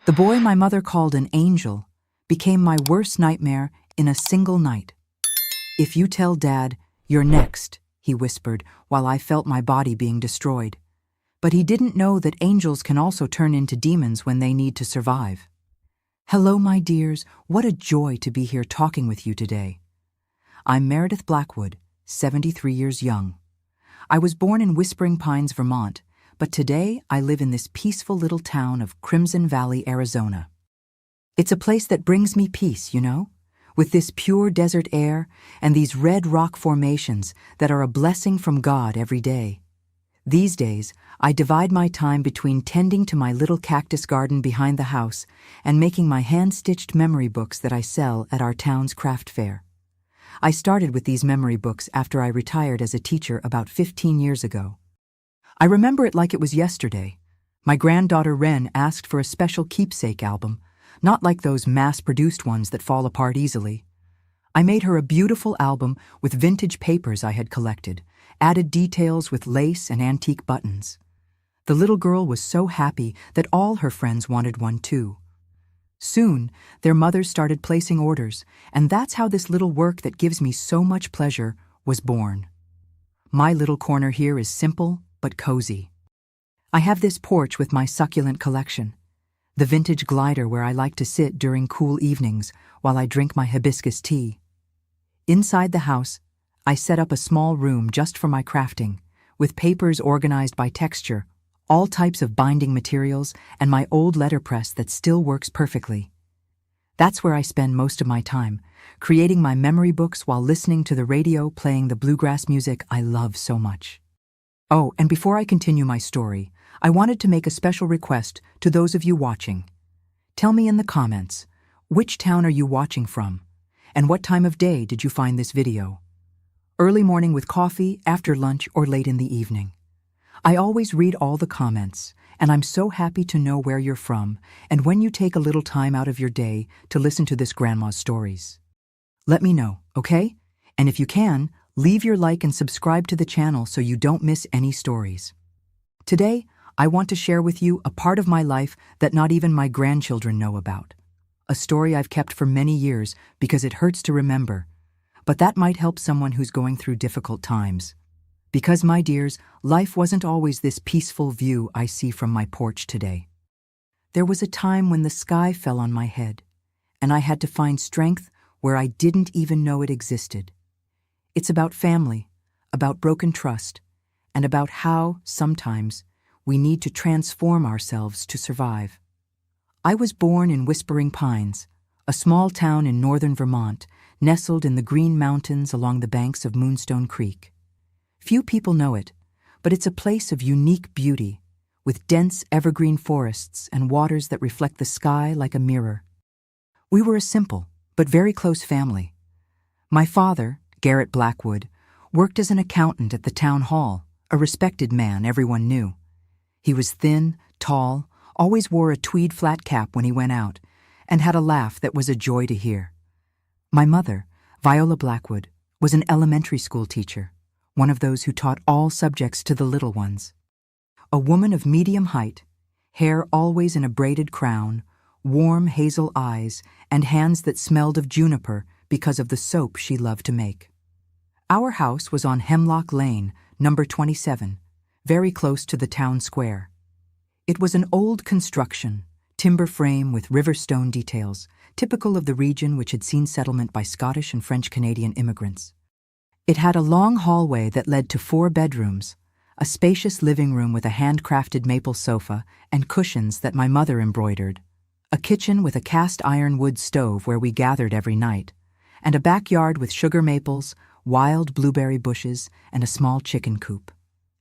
The boy my mother called an angel became my worst nightmare in a single night. "If you tell Dad, you're next," he whispered while I felt my body being destroyed. But he didn't know that angels can also turn into demons when they need to survive. Hello, my dears. What a joy to be here talking with you today. I'm Meredith Blackwood, 73 years young. I was born in Whispering Pines, Vermont, but today I live in this peaceful little town of Crimson Valley, Arizona. It's a place that brings me peace, you know, with this pure desert air and these red rock formations that are a blessing from God every day. These days, I divide my time between tending to my little cactus garden behind the house and making my hand-stitched memory books that I sell at our town's craft fair. I started with these memory books after I retired as a teacher about 15 years ago. I remember it like it was yesterday. My granddaughter Wren asked for a special keepsake album, not like those mass-produced ones that fall apart easily. I made her a beautiful album with vintage papers I had collected, added details with lace and antique buttons. The little girl was so happy that all her friends wanted one too. Soon, their mothers started placing orders, and that's how this little work that gives me so much pleasure was born. My little corner here is simple but cozy. I have this porch with my succulent collection, the vintage glider where I like to sit during cool evenings while I drink my hibiscus tea. Inside the house, I set up a small room just for my crafting, with papers organized by texture, all types of binding materials, and my old letterpress that still works perfectly. That's where I spend most of my time, creating my memory books while listening to the radio playing the bluegrass music I love so much. Oh, and before I continue my story, I wanted to make a special request to those of you watching. Tell me in the comments, which town are you watching from? And what time of day did you find this video? Early morning with coffee, after lunch, or late in the evening? I always read all the comments, and I'm so happy to know where you're from and when you take a little time out of your day to listen to this grandma's stories. Let me know, okay? And if you can, leave your like and subscribe to the channel so you don't miss any stories. Today, I want to share with you a part of my life that not even my grandchildren know about. A story I've kept for many years because it hurts to remember, but that might help someone who's going through difficult times. Because, my dears, life wasn't always this peaceful view I see from my porch today. There was a time when the sky fell on my head, and I had to find strength where I didn't even know it existed. It's about family, about broken trust, and about how, sometimes, we need to transform ourselves to survive. I was born in Whispering Pines, a small town in northern Vermont, nestled in the Green Mountains along the banks of Moonstone Creek. Few people know it, but it's a place of unique beauty, with dense evergreen forests and waters that reflect the sky like a mirror. We were a simple, but very close family. My father, Garrett Blackwood, worked as an accountant at the town hall, a respected man everyone knew. He was thin, tall, always wore a tweed flat cap when he went out, and had a laugh that was a joy to hear. My mother, Viola Blackwood, was an elementary school teacher, one of those who taught all subjects to the little ones. A woman of medium height, hair always in a braided crown, warm hazel eyes, and hands that smelled of juniper because of the soap she loved to make. Our house was on Hemlock Lane, number 27, very close to the town square. It was an old construction, timber frame with river stone details, typical of the region which had seen settlement by Scottish and French-Canadian immigrants. It had a long hallway that led to 4 bedrooms, a spacious living room with a handcrafted maple sofa and cushions that my mother embroidered, a kitchen with a cast-iron wood stove where we gathered every night, and a backyard with sugar maples, wild blueberry bushes, and a small chicken coop.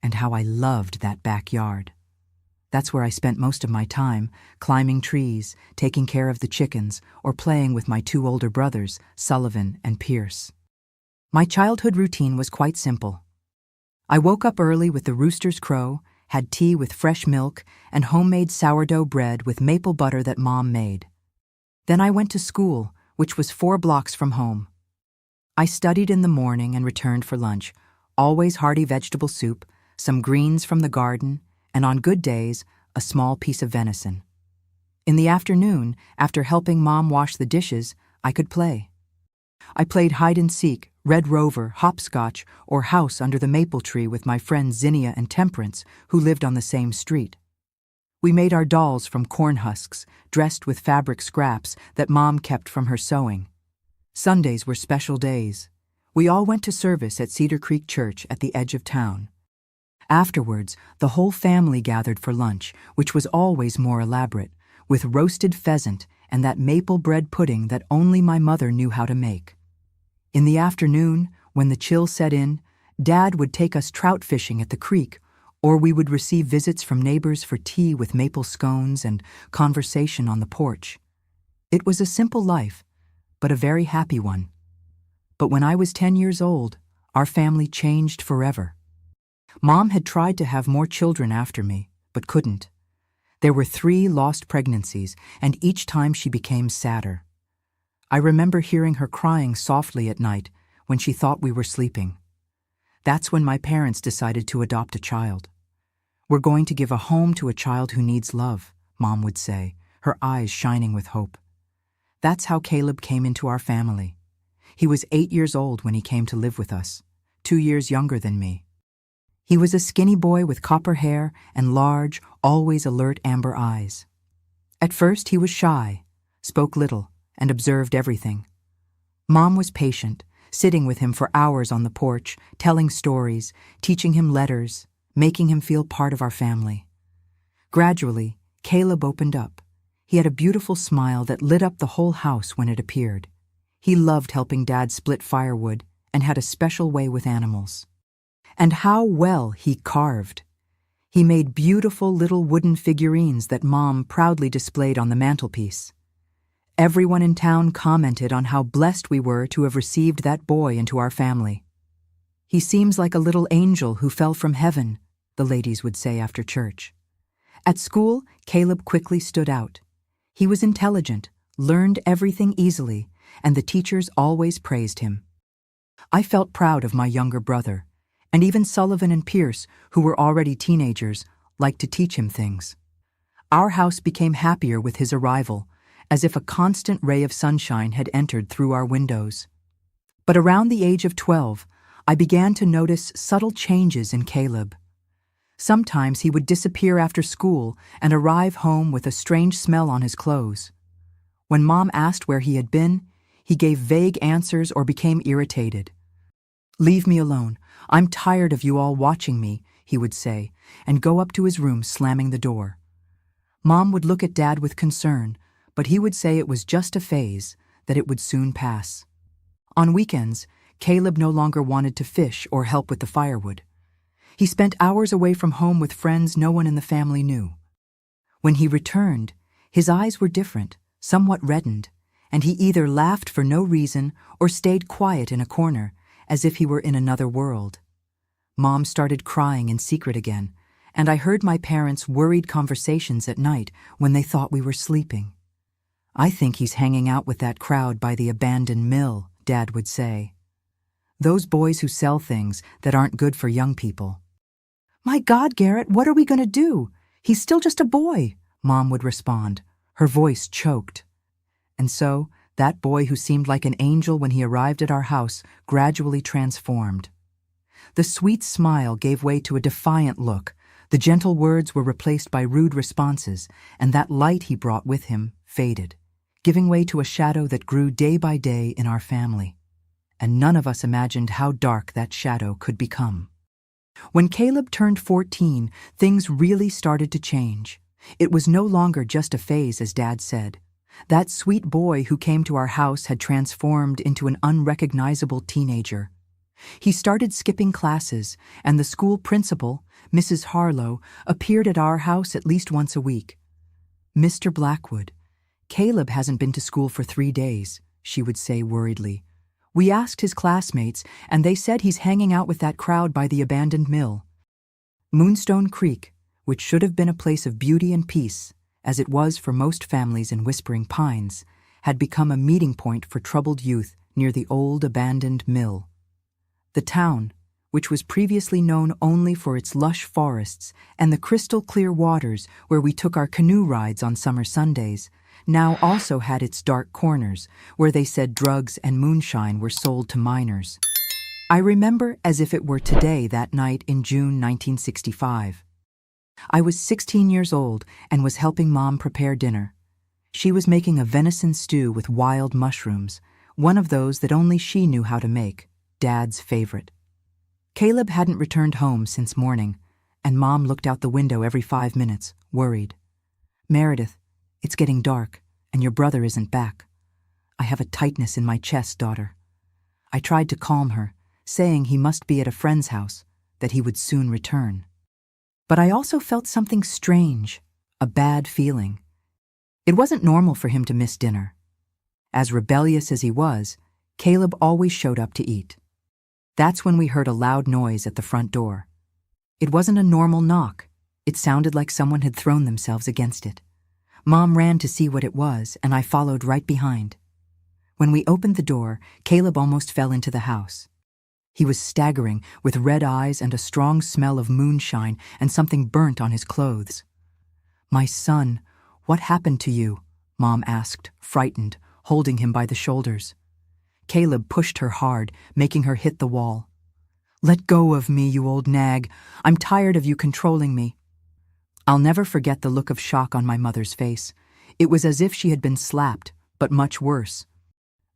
And how I loved that backyard. That's where I spent most of my time, climbing trees, taking care of the chickens, or playing with my 2 older brothers, Sullivan and Pierce. My childhood routine was quite simple. I woke up early with the rooster's crow, had tea with fresh milk, and homemade sourdough bread with maple butter that Mom made. Then I went to school, which was 4 blocks from home. I studied in the morning and returned for lunch, always hearty vegetable soup, some greens from the garden, and on good days, a small piece of venison. In the afternoon, after helping Mom wash the dishes, I could play. I played hide-and-seek, Red Rover, hopscotch, or house under the maple tree with my friends Zinnia and Temperance, who lived on the same street. We made our dolls from corn husks, dressed with fabric scraps that Mom kept from her sewing. Sundays were special days. We all went to service at Cedar Creek Church at the edge of town. Afterwards, the whole family gathered for lunch, which was always more elaborate, with roasted pheasant and that maple bread pudding that only my mother knew how to make. In the afternoon, when the chill set in, Dad would take us trout fishing at the creek, or we would receive visits from neighbors for tea with maple scones and conversation on the porch. It was a simple life, but a very happy one. But when I was 10 years old, our family changed forever. Mom had tried to have more children after me, but couldn't. There were 3 lost pregnancies, and each time she became sadder. I remember hearing her crying softly at night when she thought we were sleeping. That's when my parents decided to adopt a child. "We're going to give a home to a child who needs love," Mom would say, her eyes shining with hope. That's how Caleb came into our family. He was 8 years old when he came to live with us, 2 years younger than me. He was a skinny boy with copper hair and large, always alert amber eyes. At first he was shy, spoke little, and observed everything. Mom was patient, sitting with him for hours on the porch, telling stories, teaching him letters, making him feel part of our family. Gradually, Caleb opened up. He had a beautiful smile that lit up the whole house when it appeared. He loved helping Dad split firewood and had a special way with animals. And how well he carved! He made beautiful little wooden figurines that Mom proudly displayed on the mantelpiece. Everyone in town commented on how blessed we were to have received that boy into our family. "He seems like a little angel who fell from heaven," the ladies would say after church. At school, Caleb quickly stood out. He was intelligent, learned everything easily, and the teachers always praised him. I felt proud of my younger brother, and even Sullivan and Pierce, who were already teenagers, liked to teach him things. Our house became happier with his arrival, as if a constant ray of sunshine had entered through our windows. But around the age of 12, I began to notice subtle changes in Caleb. Sometimes he would disappear after school and arrive home with a strange smell on his clothes. When Mom asked where he had been, he gave vague answers or became irritated. "Leave me alone. I'm tired of you all watching me," he would say, and go up to his room slamming the door. Mom would look at Dad with concern, but he would say it was just a phase, that it would soon pass. On weekends, Caleb no longer wanted to fish or help with the firewood. He spent hours away from home with friends no one in the family knew. When he returned, his eyes were different, somewhat reddened, and he either laughed for no reason or stayed quiet in a corner, as if he were in another world. Mom started crying in secret again, and I heard my parents' worried conversations at night when they thought we were sleeping. "I think he's hanging out with that crowd by the abandoned mill," Dad would say. "Those boys who sell things that aren't good for young people." "My God, Garrett, what are we going to do? He's still just a boy," Mom would respond, her voice choked. And so, that boy who seemed like an angel when he arrived at our house gradually transformed. The sweet smile gave way to a defiant look, the gentle words were replaced by rude responses, and that light he brought with him faded, giving way to a shadow that grew day by day in our family. And none of us imagined how dark that shadow could become. When Caleb turned 14, things really started to change. It was no longer just a phase, as Dad said. That sweet boy who came to our house had transformed into an unrecognizable teenager. He started skipping classes, and the school principal, Mrs. Harlow, appeared at our house at least once a week. "Mr. Blackwood, Caleb hasn't been to school for 3 days," she would say worriedly. "We asked his classmates, and they said he's hanging out with that crowd by the abandoned mill." Moonstone Creek, which should have been a place of beauty and peace, as it was for most families in Whispering Pines, had become a meeting point for troubled youth near the old abandoned mill. The town, which was previously known only for its lush forests and the crystal-clear waters where we took our canoe rides on summer Sundays, now also had its dark corners, where they said drugs and moonshine were sold to minors. I remember as if it were today that night in June 1965. I was 16 years old and was helping Mom prepare dinner. She was making a venison stew with wild mushrooms, one of those that only she knew how to make, Dad's favorite. Caleb hadn't returned home since morning, and Mom looked out the window every 5 minutes, worried. "Meredith, it's getting dark, and your brother isn't back. I have a tightness in my chest, daughter." I tried to calm her, saying he must be at a friend's house, that he would soon return. But I also felt something strange, a bad feeling. It wasn't normal for him to miss dinner. As rebellious as he was, Caleb always showed up to eat. That's when we heard a loud noise at the front door. It wasn't a normal knock. It sounded like someone had thrown themselves against it. Mom ran to see what it was, and I followed right behind. When we opened the door, Caleb almost fell into the house. He was staggering, with red eyes and a strong smell of moonshine and something burnt on his clothes. "My son, what happened to you?" Mom asked, frightened, holding him by the shoulders. Caleb pushed her hard, making her hit the wall. "Let go of me, you old nag. I'm tired of you controlling me." I'll never forget the look of shock on my mother's face. It was as if she had been slapped, but much worse.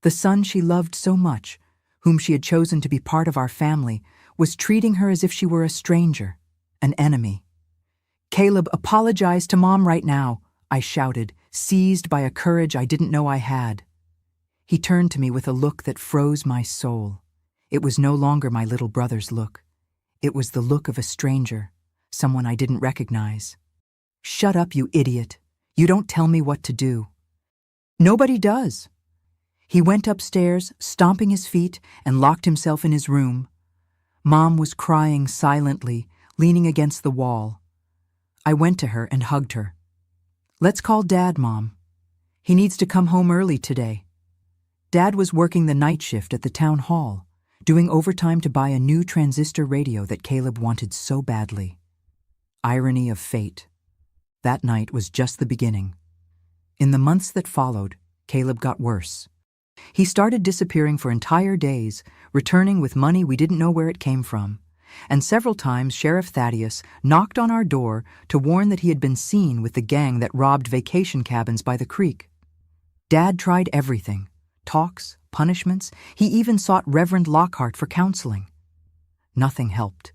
The son she loved so much, whom she had chosen to be part of our family, was treating her as if she were a stranger, an enemy. "Caleb, apologize to Mom right now," I shouted, seized by a courage I didn't know I had. He turned to me with a look that froze my soul. It was no longer my little brother's look. It was the look of a stranger, someone I didn't recognize. "Shut up, you idiot. You don't tell me what to do." "Nobody does." He went upstairs, stomping his feet, and locked himself in his room. Mom was crying silently, leaning against the wall. I went to her and hugged her. "Let's call Dad, Mom. He needs to come home early today." Dad was working the night shift at the town hall, doing overtime to buy a new transistor radio that Caleb wanted so badly. Irony of fate. That night was just the beginning. In the months that followed, Caleb got worse. He started disappearing for entire days, returning with money we didn't know where it came from. And several times Sheriff Thaddeus knocked on our door to warn that he had been seen with the gang that robbed vacation cabins by the creek. Dad tried everything. Talks, punishments, he even sought Reverend Lockhart for counseling. Nothing helped.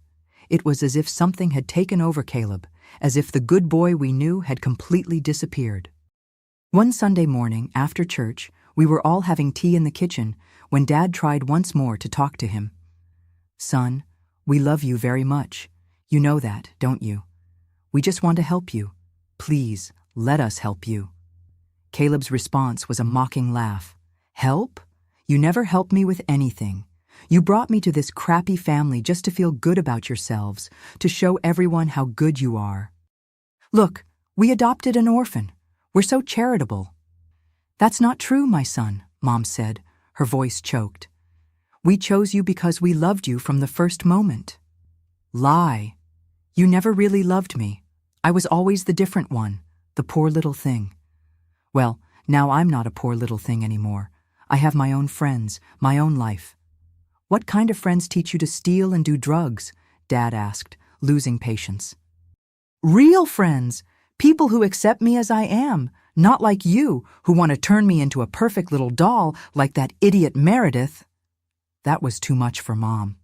It was as if something had taken over Caleb, as if the good boy we knew had completely disappeared. One Sunday morning, after church, we were all having tea in the kitchen when Dad tried once more to talk to him. "Son, we love you very much. You know that, don't you? We just want to help you. Please, let us help you." Caleb's response was a mocking laugh. "Help? You never helped me with anything. You brought me to this crappy family just to feel good about yourselves, to show everyone how good you are. Look, we adopted an orphan. We're so charitable." "That's not true, my son," Mom said, her voice choked. "We chose you because we loved you from the first moment." "Lie. You never really loved me. I was always the different one, the poor little thing." "Well, now I'm not a poor little thing anymore. I have my own friends, my own life." "What kind of friends teach you to steal and do drugs?" Dad asked, losing patience. "Real friends, people who accept me as I am, not like you, who want to turn me into a perfect little doll like that idiot Meredith." That was too much for Mom.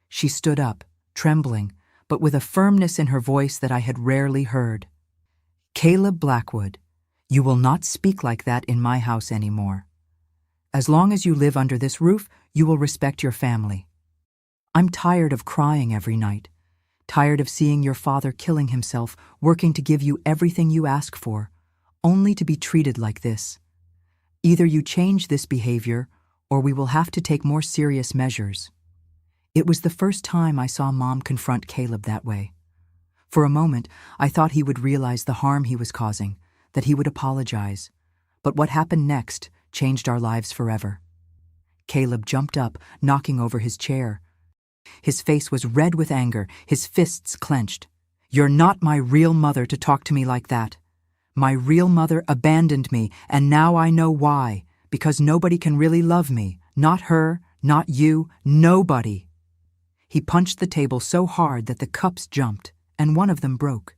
She stood up, trembling, but with a firmness in her voice that I had rarely heard. "Caleb Blackwood, you will not speak like that in my house anymore. As long as you live under this roof, you will respect your family. I'm tired of crying every night, tired of seeing your father killing himself, working to give you everything you ask for, only to be treated like this. Either you change this behavior, or we will have to take more serious measures." It was the first time I saw Mom confront Caleb that way. For a moment, I thought he would realize the harm he was causing, that he would apologize. But what happened next changed our lives forever. Caleb jumped up, knocking over his chair. His face was red with anger, his fists clenched. "You're not my real mother to talk to me like that. My real mother abandoned me, and now I know why. Because nobody can really love me. Not her, not you, nobody." He punched the table so hard that the cups jumped, and one of them broke.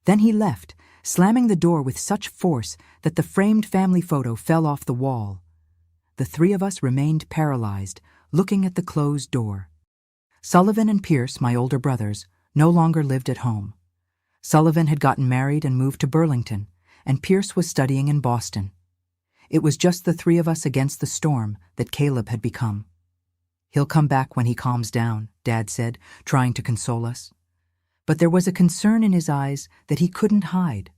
Then he left, slamming the door with such force that the framed family photo fell off the wall. The three of us remained paralyzed, looking at the closed door. Sullivan and Pierce, my older brothers, no longer lived at home. Sullivan had gotten married and moved to Burlington, and Pierce was studying in Boston. It was just the three of us against the storm that Caleb had become. "He'll come back when he calms down," Dad said, trying to console us. But there was a concern in his eyes that he couldn't hide.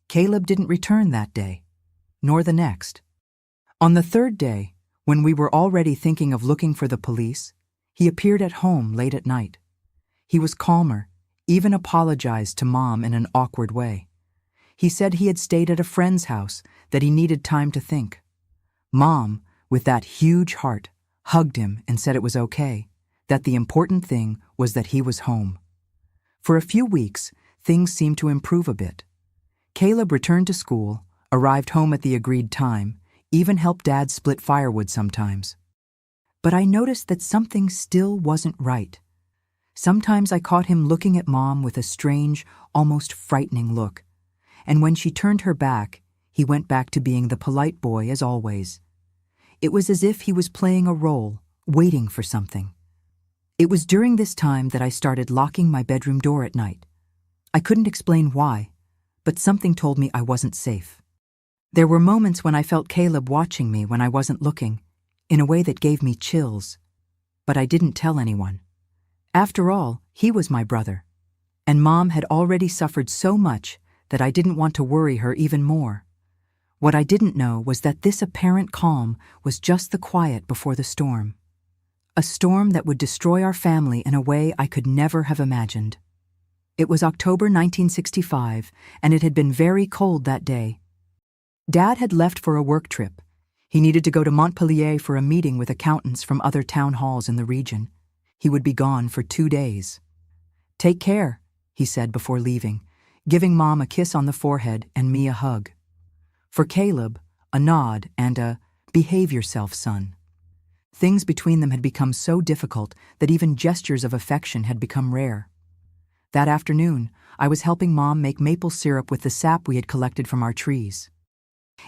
Caleb didn't return that day, nor the next. On the third day, when we were already thinking of looking for the police, he appeared at home late at night. He was calmer, even apologized to Mom in an awkward way. He said he had stayed at a friend's house, that he needed time to think. Mom, with that huge heart, hugged him and said it was okay, that the important thing was that he was home. For a few weeks, things seemed to improve a bit. Caleb returned to school, arrived home at the agreed time, even helped Dad split firewood sometimes. But I noticed that something still wasn't right. Sometimes I caught him looking at Mom with a strange, almost frightening look, and when she turned her back, he went back to being the polite boy as always. It was as if he was playing a role, waiting for something. It was during this time that I started locking my bedroom door at night. I couldn't explain why, but something told me I wasn't safe. There were moments when I felt Caleb watching me when I wasn't looking, in a way that gave me chills. But I didn't tell anyone. After all, he was my brother, and Mom had already suffered so much that I didn't want to worry her even more. What I didn't know was that this apparent calm was just the quiet before the storm. A storm that would destroy our family in a way I could never have imagined. It was October 1965, and it had been very cold that day. Dad had left for a work trip. He needed to go to Montpelier for a meeting with accountants from other town halls in the region. He would be gone for 2 days. "Take care," he said before leaving, giving Mom a kiss on the forehead and me a hug. For Caleb, a nod and a "behave yourself, son." Things between them had become so difficult that even gestures of affection had become rare. That afternoon, I was helping Mom make maple syrup with the sap we had collected from our trees.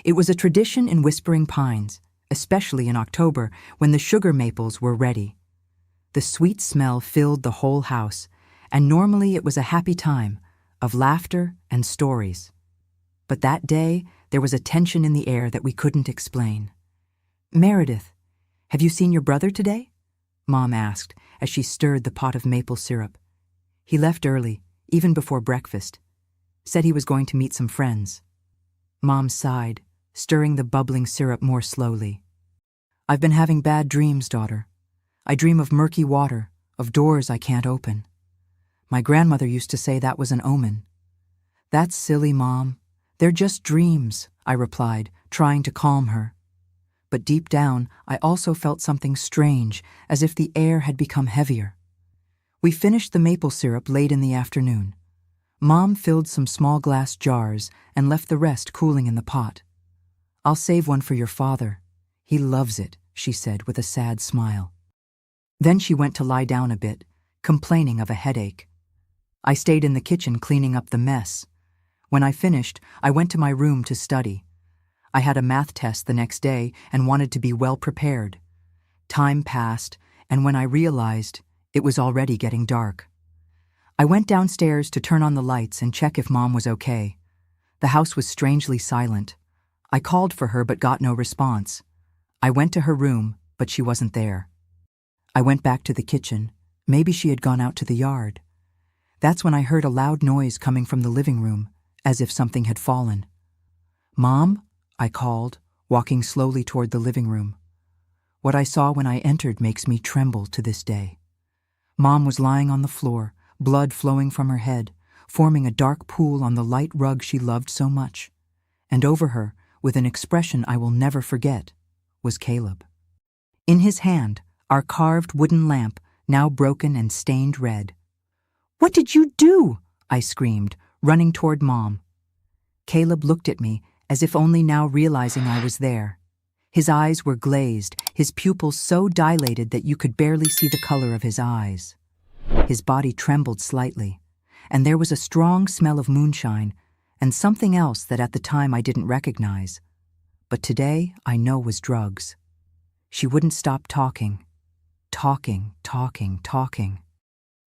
It was a tradition in Whispering Pines, especially in October when the sugar maples were ready. The sweet smell filled the whole house, and normally it was a happy time of laughter and stories. But that day, there was a tension in the air that we couldn't explain. "Meredith, have you seen your brother today?" Mom asked as she stirred the pot of maple syrup. "He left early, even before breakfast. Said he was going to meet some friends." Mom sighed, stirring the bubbling syrup more slowly. "I've been having bad dreams, daughter. I dream of murky water, of doors I can't open. My grandmother used to say that was an omen." "That's silly, Mom. They're just dreams," I replied, trying to calm her. But deep down, I also felt something strange, as if the air had become heavier. We finished the maple syrup late in the afternoon. Mom filled some small glass jars and left the rest cooling in the pot. "I'll save one for your father. He loves it," she said with a sad smile. Then she went to lie down a bit, complaining of a headache. I stayed in the kitchen cleaning up the mess. When I finished, I went to my room to study. I had a math test the next day and wanted to be well prepared. Time passed, and when I realized, it was already getting dark. I went downstairs to turn on the lights and check if Mom was okay. The house was strangely silent. I called for her but got no response. I went to her room, but she wasn't there. I went back to the kitchen. Maybe she had gone out to the yard. That's when I heard a loud noise coming from the living room, as if something had fallen. "Mom?" I called, walking slowly toward the living room. What I saw when I entered makes me tremble to this day. Mom was lying on the floor, blood flowing from her head, forming a dark pool on the light rug she loved so much. And over her, with an expression I will never forget, was Caleb. In his hand, our carved wooden lamp now broken and stained red. "What did you do?" I screamed, running toward Mom. Caleb looked at me, as if only now realizing I was there. His eyes were glazed, his pupils so dilated that you could barely see the color of his eyes. His body trembled slightly, and there was a strong smell of moonshine and something else that at the time I didn't recognize. But today I know was drugs. She wouldn't stop talking, talking.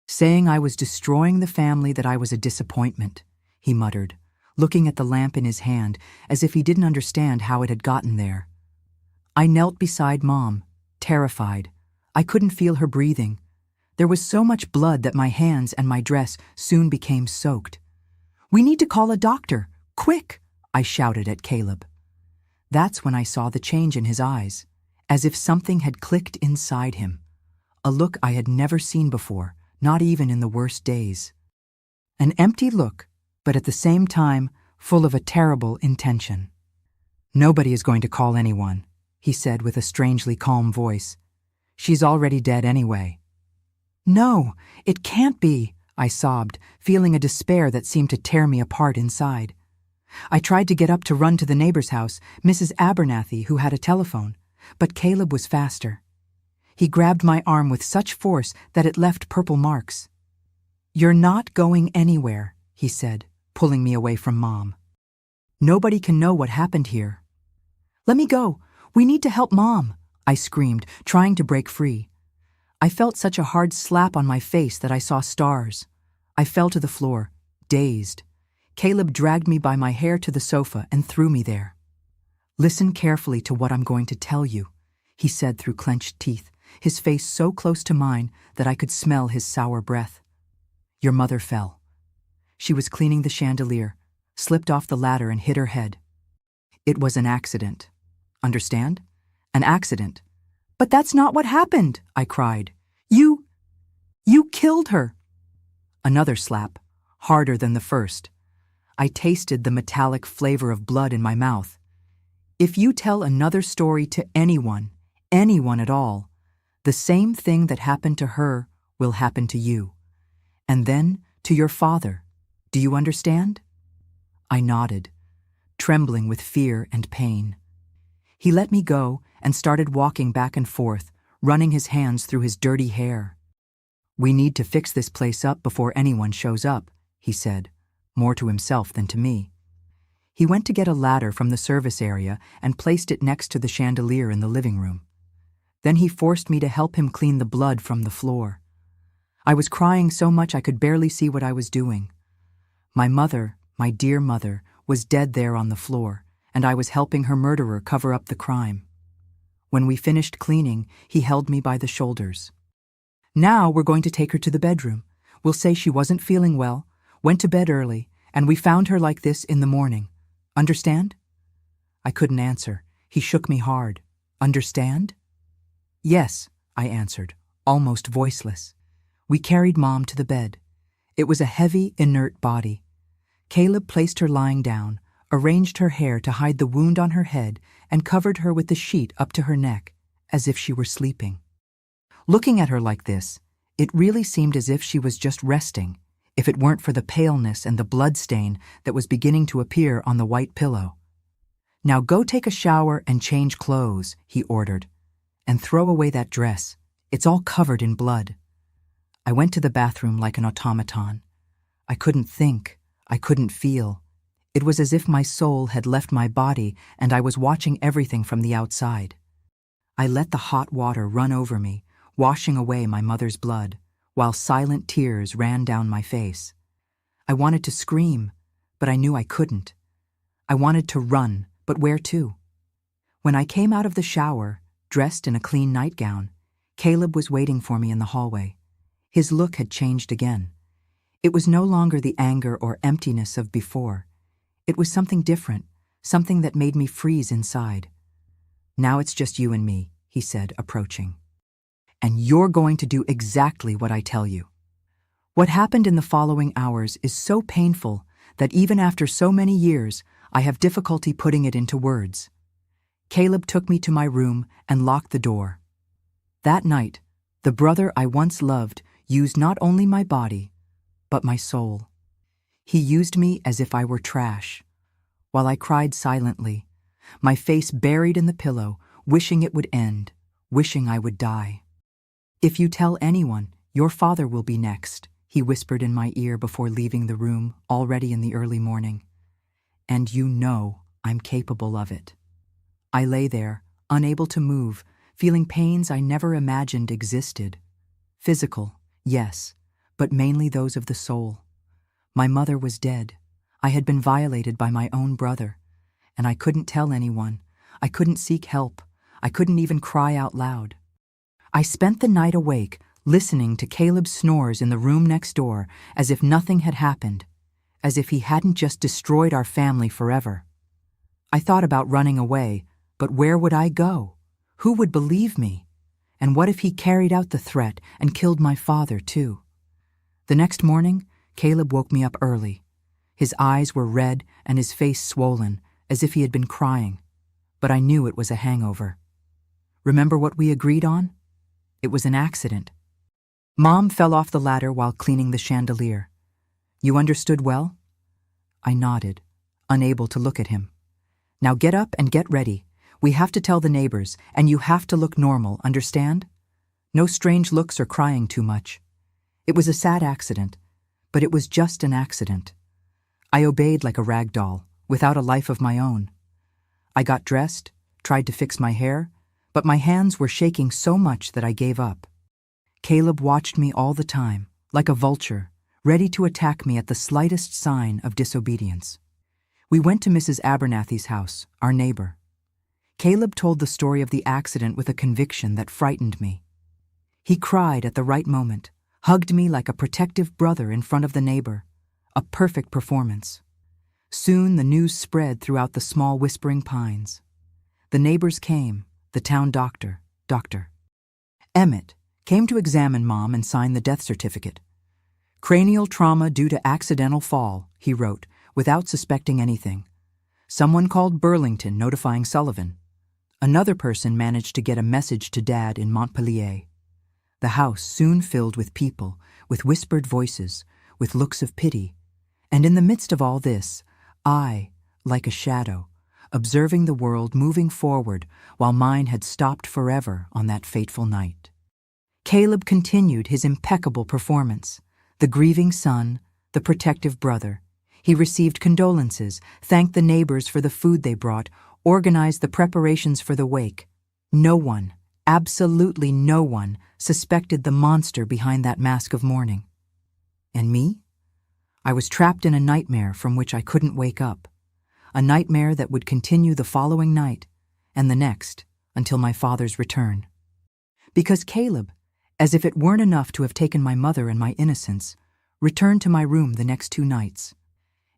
Saying I was destroying the family, that I was a disappointment, he muttered, looking at the lamp in his hand as if he didn't understand how it had gotten there. I knelt beside Mom, terrified. I couldn't feel her breathing. There was so much blood that my hands and my dress soon became soaked. "We need to call a doctor, quick!" I shouted at Caleb. That's when I saw the change in his eyes, as if something had clicked inside him. A look I had never seen before, not even in the worst days. An empty look, but at the same time full of a terrible intention. "Nobody is going to call anyone," he said with a strangely calm voice. "She's already dead anyway." "No, it can't be," I sobbed, feeling a despair that seemed to tear me apart inside. I tried to get up to run to the neighbor's house, Mrs. Abernathy, who had a telephone, but Caleb was faster. He grabbed my arm with such force that it left purple marks. "You're not going anywhere," he said, pulling me away from Mom. "Nobody can know what happened here." "Let me go. We need to help Mom," I screamed, trying to break free. I felt such a hard slap on my face that I saw stars. I fell to the floor, dazed. Caleb dragged me by my hair to the sofa and threw me there. "Listen carefully to what I'm going to tell you," he said through clenched teeth, his face so close to mine that I could smell his sour breath. "Your mother fell. She was cleaning the chandelier, slipped off the ladder and hit her head. It was an accident. Understand? An accident." "But that's not what happened," I cried. You killed her." Another slap, harder than the first. I tasted the metallic flavor of blood in my mouth. "If you tell another story to anyone at all, the same thing that happened to her will happen to you. And then to your father. Do you understand?" I nodded, trembling with fear and pain. He let me go and started walking back and forth, running his hands through his dirty hair. "We need to fix this place up before anyone shows up," he said, more to himself than to me. He went to get a ladder from the service area and placed it next to the chandelier in the living room. Then he forced me to help him clean the blood from the floor. I was crying so much I could barely see what I was doing. My mother, my dear mother, was dead there on the floor, and I was helping her murderer cover up the crime. When we finished cleaning, he held me by the shoulders. "Now we're going to take her to the bedroom. We'll say she wasn't feeling well, went to bed early, and we found her like this in the morning. Understand?" I couldn't answer. He shook me hard. "Understand?" "Yes," I answered, almost voiceless. We carried Mom to the bed. It was a heavy, inert body. Caleb placed her lying down, arranged her hair to hide the wound on her head, and covered her with the sheet up to her neck, as if she were sleeping. Looking at her like this, it really seemed as if she was just resting, if it weren't for the paleness and the blood stain that was beginning to appear on the white pillow. "Now go take a shower and change clothes," he ordered, "and throw away that dress. It's all covered in blood." I went to the bathroom like an automaton. I couldn't think. I couldn't feel. It was as if my soul had left my body and I was watching everything from the outside. I let the hot water run over me, washing away my mother's blood, while silent tears ran down my face. I wanted to scream, but I knew I couldn't. I wanted to run, but where to? When I came out of the shower, dressed in a clean nightgown, Caleb was waiting for me in the hallway. His look had changed again. It was no longer the anger or emptiness of before. It was something different, something that made me freeze inside. "Now it's just you and me," he said, approaching. "And you're going to do exactly what I tell you." What happened in the following hours is so painful that even after so many years, I have difficulty putting it into words. Caleb took me to my room and locked the door. That night, The brother I once loved used not only my body, but my soul. He used me as if I were trash, while I cried silently, my face buried in the pillow, wishing it would end, wishing I would die. "If you tell anyone, your father will be next," he whispered in my ear before leaving the room, already in the early morning. "And you know I'm capable of it." I lay there, unable to move, feeling pains I never imagined existed. Physical, yes, but mainly those of the soul. My mother was dead. I had been violated by my own brother, and I couldn't tell anyone. I couldn't seek help. I couldn't even cry out loud. I spent the night awake, listening to Caleb's snores in the room next door, as if nothing had happened, as if he hadn't just destroyed our family forever. I thought about running away, but where would I go? Who would believe me? And what if he carried out the threat and killed my father, too? The next morning, Caleb woke me up early. His eyes were red and his face swollen, as if he had been crying. But I knew it was a hangover. "Remember what we agreed on? It was an accident." Mom fell off the ladder while cleaning the chandelier. "You understood well?" I nodded, unable to look at him. "Now get up and get ready. We have to tell the neighbors, and you have to look normal, understand? No strange looks or crying too much. It was a sad accident, but it was just an accident." I obeyed like a rag doll, without a life of my own. I got dressed, tried to fix my hair, but my hands were shaking so much that I gave up. Caleb watched me all the time, like a vulture, ready to attack me at the slightest sign of disobedience. We went to Mrs. Abernathy's house, our neighbor. Caleb told the story of the accident with a conviction that frightened me. He cried at the right moment, hugged me like a protective brother in front of the neighbor. A perfect performance. Soon the news spread throughout the small Whispering Pines. The neighbors came, the town doctor, Dr. Emmett, came to examine Mom and sign the death certificate. "Cranial trauma due to accidental fall," he wrote, without suspecting anything. Someone called Burlington, notifying Sullivan. Another person managed to get a message to Dad in Montpelier. The house soon filled with people, with whispered voices, with looks of pity. And in the midst of all this, I, like a shadow, observing the world moving forward while mine had stopped forever on that fateful night. Caleb continued his impeccable performance. The grieving son, the protective brother. He received condolences, thanked the neighbors for the food they brought, organized the preparations for the wake. No one, absolutely no one, suspected the monster behind that mask of mourning. And me? I was trapped in a nightmare from which I couldn't wake up. A nightmare that would continue the following night, and the next, until my father's return. Because Caleb, as if it weren't enough to have taken my mother and my innocence, returned to my room the next 2 nights.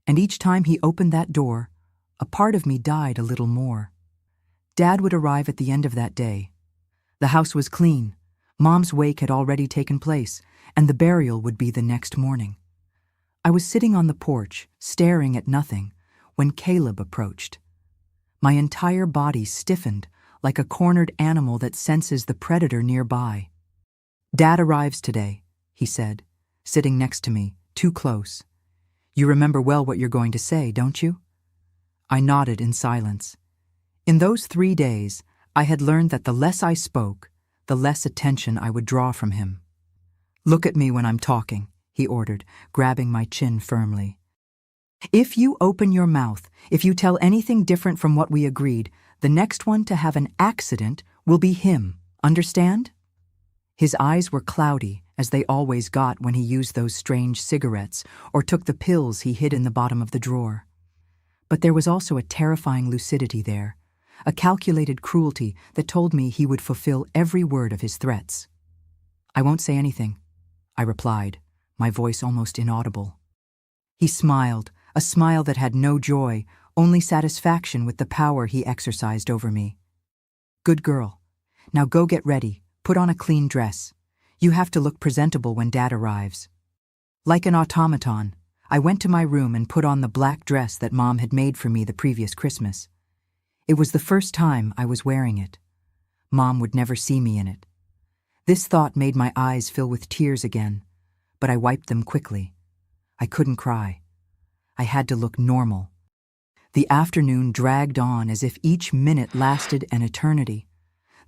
And each time he opened that door, a part of me died a little more. Dad would arrive at the end of that day. The house was clean. Mom's wake had already taken place, and the burial would be the next morning. I was sitting on the porch, staring at nothing, when Caleb approached. My entire body stiffened, like a cornered animal that senses the predator nearby. "Dad arrives today," he said, sitting next to me, too close. "You remember well what you're going to say, don't you?" I nodded in silence. In those 3 days, I had learned that the less I spoke, the less attention I would draw from him. "Look at me when I'm talking," he ordered, grabbing my chin firmly. "If you open your mouth, if you tell anything different from what we agreed, the next one to have an accident will be him, understand?" His eyes were cloudy, as they always got when he used those strange cigarettes or took the pills he hid in the bottom of the drawer. But there was also a terrifying lucidity there, a calculated cruelty that told me he would fulfill every word of his threats. "I won't say anything," I replied, my voice almost inaudible. He smiled, a smile that had no joy, only satisfaction with the power he exercised over me. "Good girl. Now go get ready, put on a clean dress. You have to look presentable when Dad arrives." Like an automaton, I went to my room and put on the black dress that Mom had made for me the previous Christmas. It was the first time I was wearing it. Mom would never see me in it. This thought made my eyes fill with tears again, but I wiped them quickly. I couldn't cry. I had to look normal. The afternoon dragged on as if each minute lasted an eternity.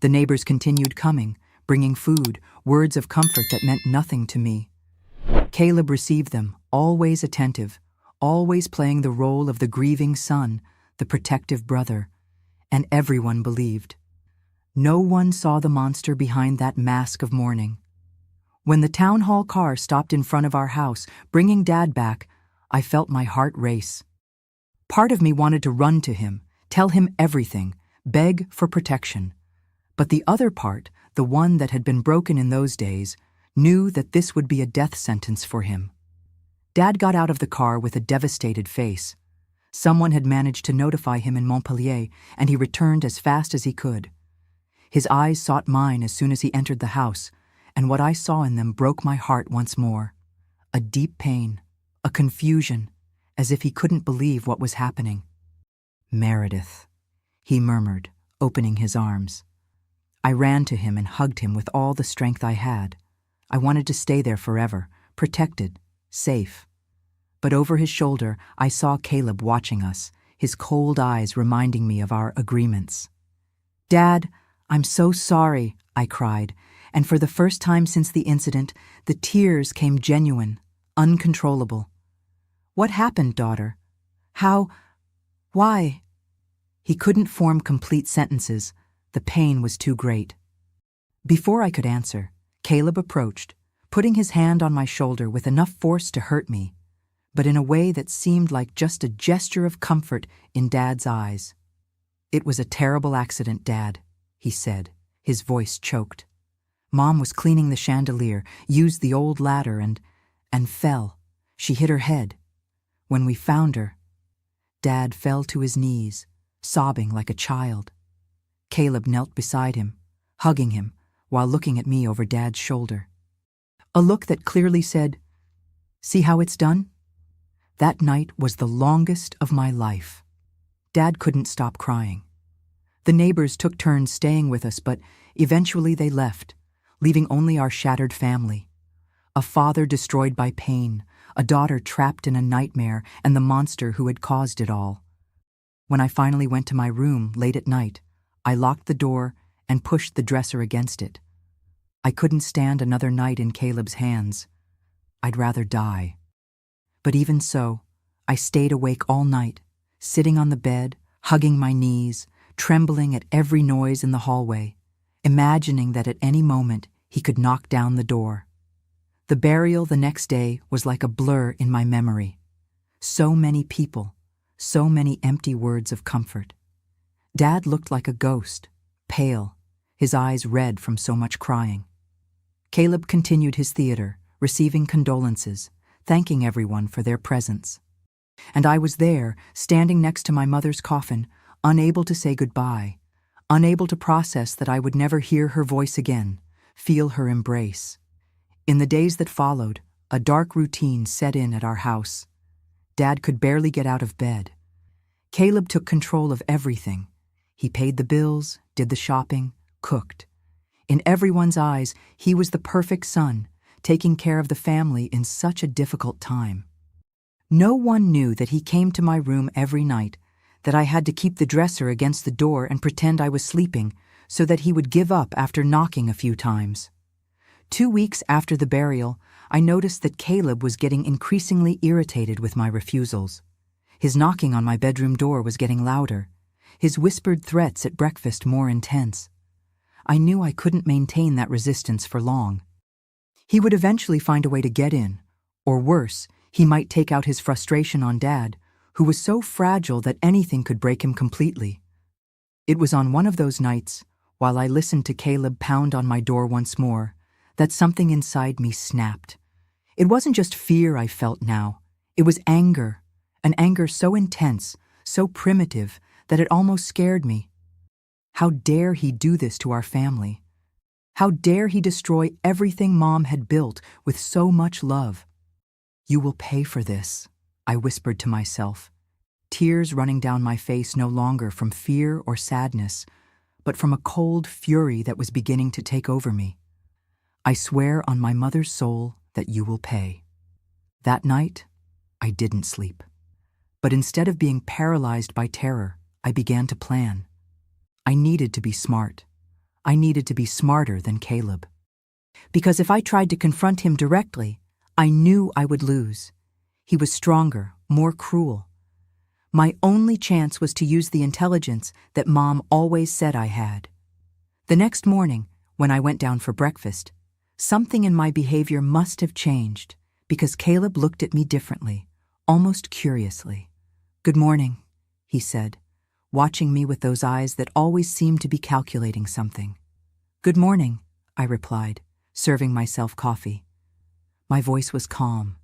The neighbors continued coming, bringing food, words of comfort that meant nothing to me. Caleb received them, always attentive, always playing the role of the grieving son, the protective brother, and everyone believed. No one saw the monster behind that mask of mourning. When the town hall car stopped in front of our house, bringing Dad back, I felt my heart race. Part of me wanted to run to him, tell him everything, beg for protection. But the other part, the one that had been broken in those days, knew that this would be a death sentence for him. Dad got out of the car with a devastated face. Someone had managed to notify him in Montpellier, and he returned as fast as he could. His eyes sought mine as soon as he entered the house, and what I saw in them broke my heart once more. A deep pain, a confusion, as if he couldn't believe what was happening. "Meredith," he murmured, opening his arms. I ran to him and hugged him with all the strength I had. I wanted to stay there forever, protected, safe. But over his shoulder, I saw Caleb watching us, his cold eyes reminding me of our agreements. "Dad, I'm so sorry," I cried, and for the first time since the incident, the tears came genuine, uncontrollable. "What happened, daughter? How? Why?" He couldn't form complete sentences. The pain was too great. Before I could answer, Caleb approached, putting his hand on my shoulder with enough force to hurt me, but in a way that seemed like just a gesture of comfort in Dad's eyes. "It was a terrible accident, Dad," he said, his voice choked. "Mom was cleaning the chandelier, used the old ladder and fell. She hit her head. When we found her..." Dad fell to his knees, sobbing like a child. Caleb knelt beside him, hugging him, while looking at me over Dad's shoulder. A look that clearly said, "See how it's done?" That night was the longest of my life. Dad couldn't stop crying. The neighbors took turns staying with us, but eventually they left, leaving only our shattered family. A father destroyed by pain, a daughter trapped in a nightmare, and the monster who had caused it all. When I finally went to my room late at night, I locked the door and pushed the dresser against it. I couldn't stand another night in Caleb's hands. I'd rather die. But even so, I stayed awake all night, sitting on the bed, hugging my knees, trembling at every noise in the hallway, imagining that at any moment he could knock down the door. The burial the next day was like a blur in my memory. So many people, so many empty words of comfort. Dad looked like a ghost, pale, his eyes red from so much crying. Caleb continued his theater, receiving condolences, thanking everyone for their presence. And I was there, standing next to my mother's coffin, unable to say goodbye, unable to process that I would never hear her voice again, feel her embrace. In the days that followed, a dark routine set in at our house. Dad could barely get out of bed. Caleb took control of everything. He paid the bills, did the shopping, cooked. In everyone's eyes, he was the perfect son, taking care of the family in such a difficult time. No one knew that he came to my room every night, that I had to keep the dresser against the door and pretend I was sleeping so that he would give up after knocking a few times. 2 weeks after the burial, I noticed that Caleb was getting increasingly irritated with my refusals. His knocking on my bedroom door was getting louder, his whispered threats at breakfast more intense. I knew I couldn't maintain that resistance for long. He would eventually find a way to get in, or worse, he might take out his frustration on Dad, who was so fragile that anything could break him completely. It was on one of those nights, while I listened to Caleb pound on my door once more, that something inside me snapped. It wasn't just fear I felt now, it was anger, an anger so intense, so primitive, that it almost scared me. How dare he do this to our family? How dare he destroy everything Mom had built with so much love? "You will pay for this," I whispered to myself, tears running down my face no longer from fear or sadness, but from a cold fury that was beginning to take over me. I swear on my mother's soul that you will pay. That night, I didn't sleep. But instead of being paralyzed by terror, I began to plan. I needed to be smart. I needed to be smarter than Caleb. Because if I tried to confront him directly, I knew I would lose. He was stronger, more cruel. My only chance was to use the intelligence that Mom always said I had. The next morning, when I went down for breakfast, something in my behavior must have changed because Caleb looked at me differently, almost curiously. "Good morning," he said, watching me with those eyes that always seemed to be calculating something. "Good morning," I replied, serving myself coffee. My voice was calm,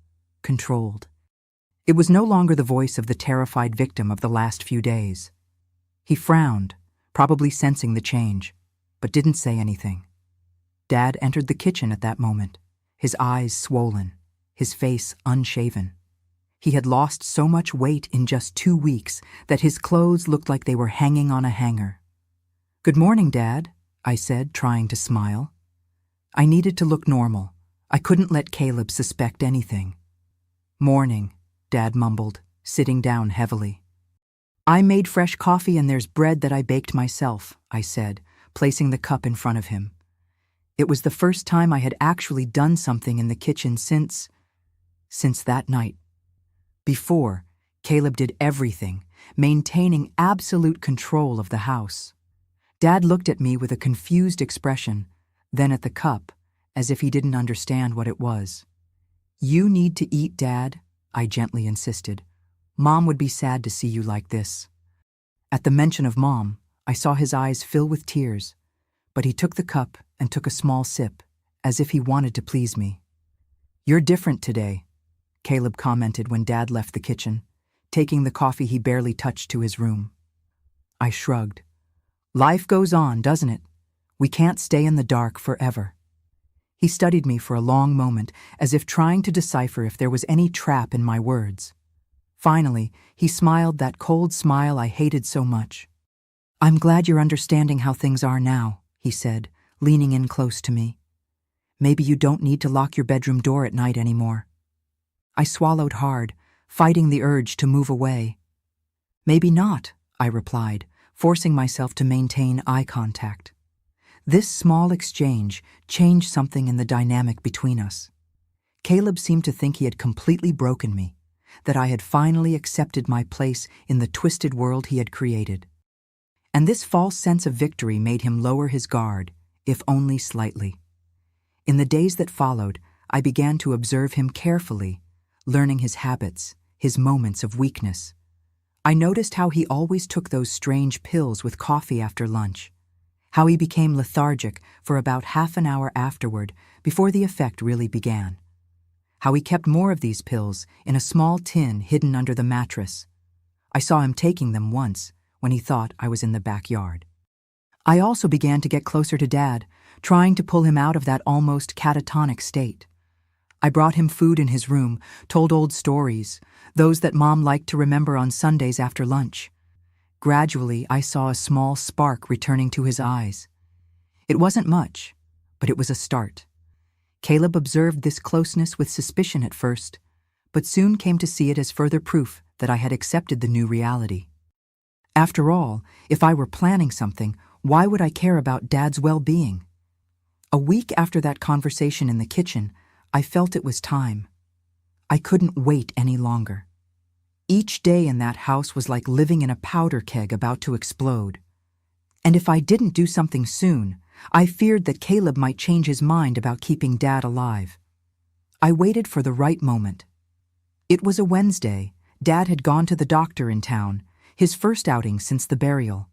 controlled. It was no longer the voice of the terrified victim of the last few days. He frowned, probably sensing the change, but didn't say anything. Dad entered the kitchen at that moment, his eyes swollen, his face unshaven. He had lost so much weight in just 2 weeks that his clothes looked like they were hanging on a hanger. "Good morning, Dad," I said, trying to smile. I needed to look normal. I couldn't let Caleb suspect anything. "Morning," Dad mumbled, sitting down heavily. "I made fresh coffee and there's bread that I baked myself," I said, placing the cup in front of him. It was the first time I had actually done something in the kitchen since that night. Before, Caleb did everything, maintaining absolute control of the house. Dad looked at me with a confused expression, then at the cup, as if he didn't understand what it was. "You need to eat, Dad," I gently insisted. "Mom would be sad to see you like this." At the mention of Mom, I saw his eyes fill with tears, but he took the cup and took a small sip, as if he wanted to please me. "You're different today," Caleb commented when Dad left the kitchen, taking the coffee he barely touched to his room. I shrugged. "Life goes on, doesn't it? We can't stay in the dark forever." He studied me for a long moment, as if trying to decipher if there was any trap in my words. Finally, he smiled that cold smile I hated so much. "I'm glad you're understanding how things are now," he said, leaning in close to me. "Maybe you don't need to lock your bedroom door at night anymore." I swallowed hard, fighting the urge to move away. "Maybe not," I replied, forcing myself to maintain eye contact. This small exchange changed something in the dynamic between us. Caleb seemed to think he had completely broken me, that I had finally accepted my place in the twisted world he had created. And this false sense of victory made him lower his guard, if only slightly. In the days that followed, I began to observe him carefully, learning his habits, his moments of weakness. I noticed how he always took those strange pills with coffee after lunch, how he became lethargic for about half an hour afterward before the effect really began, how he kept more of these pills in a small tin hidden under the mattress. I saw him taking them once when he thought I was in the backyard. I also began to get closer to Dad, trying to pull him out of that almost catatonic state. I brought him food in his room, told old stories, those that Mom liked to remember on Sundays after lunch. Gradually, I saw a small spark returning to his eyes. It wasn't much, but it was a start. Caleb observed this closeness with suspicion at first, but soon came to see it as further proof that I had accepted the new reality. After all, if I were planning something, why would I care about Dad's well-being? A week after that conversation in the kitchen, I felt it was time. I couldn't wait any longer. Each day in that house was like living in a powder keg about to explode. And if I didn't do something soon, I feared that Caleb might change his mind about keeping Dad alive. I waited for the right moment. It was a Wednesday. Dad had gone to the doctor in town, his first outing since the burial.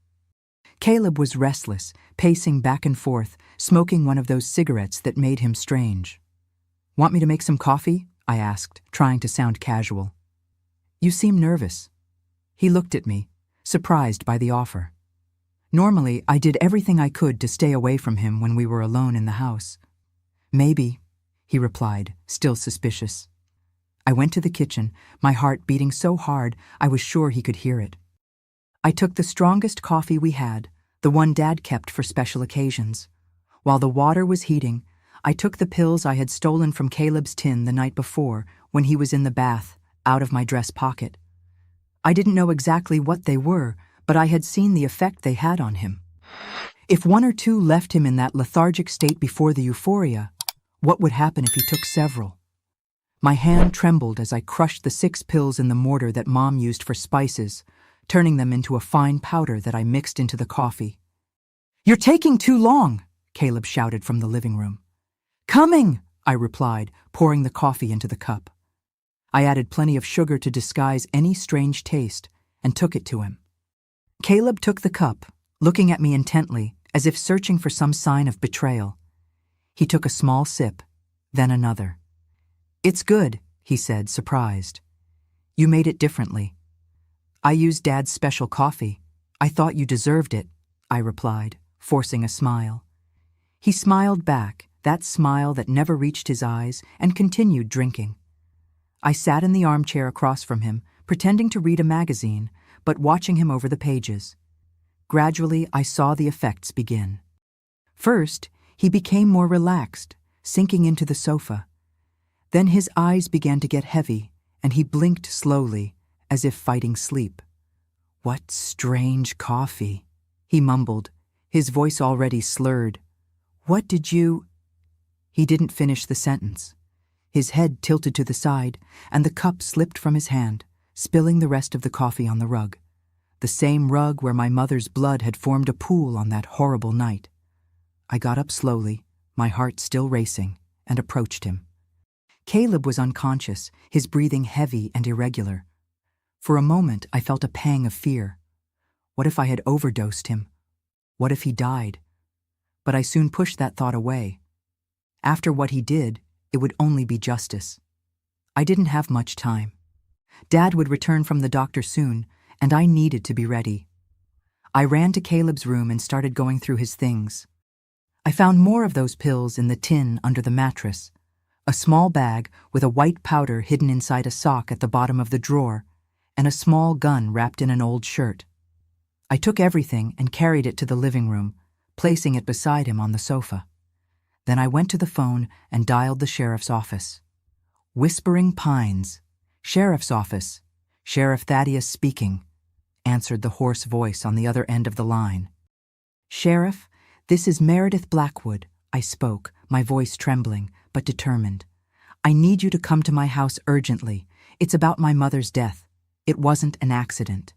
Caleb was restless, pacing back and forth, smoking one of those cigarettes that made him strange. "Want me to make some coffee?" I asked, trying to sound casual. "You seem nervous." He looked at me, surprised by the offer. Normally, I did everything I could to stay away from him when we were alone in the house. "Maybe," he replied, still suspicious. I went to the kitchen, my heart beating so hard I was sure he could hear it. I took the strongest coffee we had, the one Dad kept for special occasions. While the water was heating, I took the pills I had stolen from Caleb's tin the night before when he was in the bath, out of my dress pocket. I didn't know exactly what they were, but I had seen the effect they had on him. If one or two left him in that lethargic state before the euphoria, what would happen if he took several? My hand trembled as I crushed the 6 pills in the mortar that Mom used for spices, turning them into a fine powder that I mixed into the coffee. "You're taking too long," Caleb shouted from the living room. "Coming," I replied, pouring the coffee into the cup. I added plenty of sugar to disguise any strange taste and took it to him. Caleb took the cup, looking at me intently, as if searching for some sign of betrayal. He took a small sip, then another. "It's good," he said, surprised. "You made it differently." "I used Dad's special coffee. I thought you deserved it," I replied, forcing a smile. He smiled back, that smile that never reached his eyes, and continued drinking. I sat in the armchair across from him, pretending to read a magazine, but watching him over the pages. Gradually, I saw the effects begin. First, he became more relaxed, sinking into the sofa. Then his eyes began to get heavy, and he blinked slowly, as if fighting sleep. "What strange coffee," he mumbled, his voice already slurred. "What did you—" He didn't finish the sentence. His head tilted to the side, and the cup slipped from his hand, spilling the rest of the coffee on the rug. The same rug where my mother's blood had formed a pool on that horrible night. I got up slowly, my heart still racing, and approached him. Caleb was unconscious, his breathing heavy and irregular. For a moment, I felt a pang of fear. What if I had overdosed him? What if he died? But I soon pushed that thought away. After what he did, it would only be justice. I didn't have much time. Dad would return from the doctor soon, and I needed to be ready. I ran to Caleb's room and started going through his things. I found more of those pills in the tin under the mattress, a small bag with a white powder hidden inside a sock at the bottom of the drawer, and a small gun wrapped in an old shirt. I took everything and carried it to the living room, placing it beside him on the sofa. Then I went to the phone and dialed the sheriff's office. "Whispering Pines. Sheriff's office. Sheriff Thaddeus speaking," answered the hoarse voice on the other end of the line. "Sheriff, this is Meredith Blackwood," I spoke, my voice trembling, but determined. "I need you to come to my house urgently. It's about my mother's death. It wasn't an accident."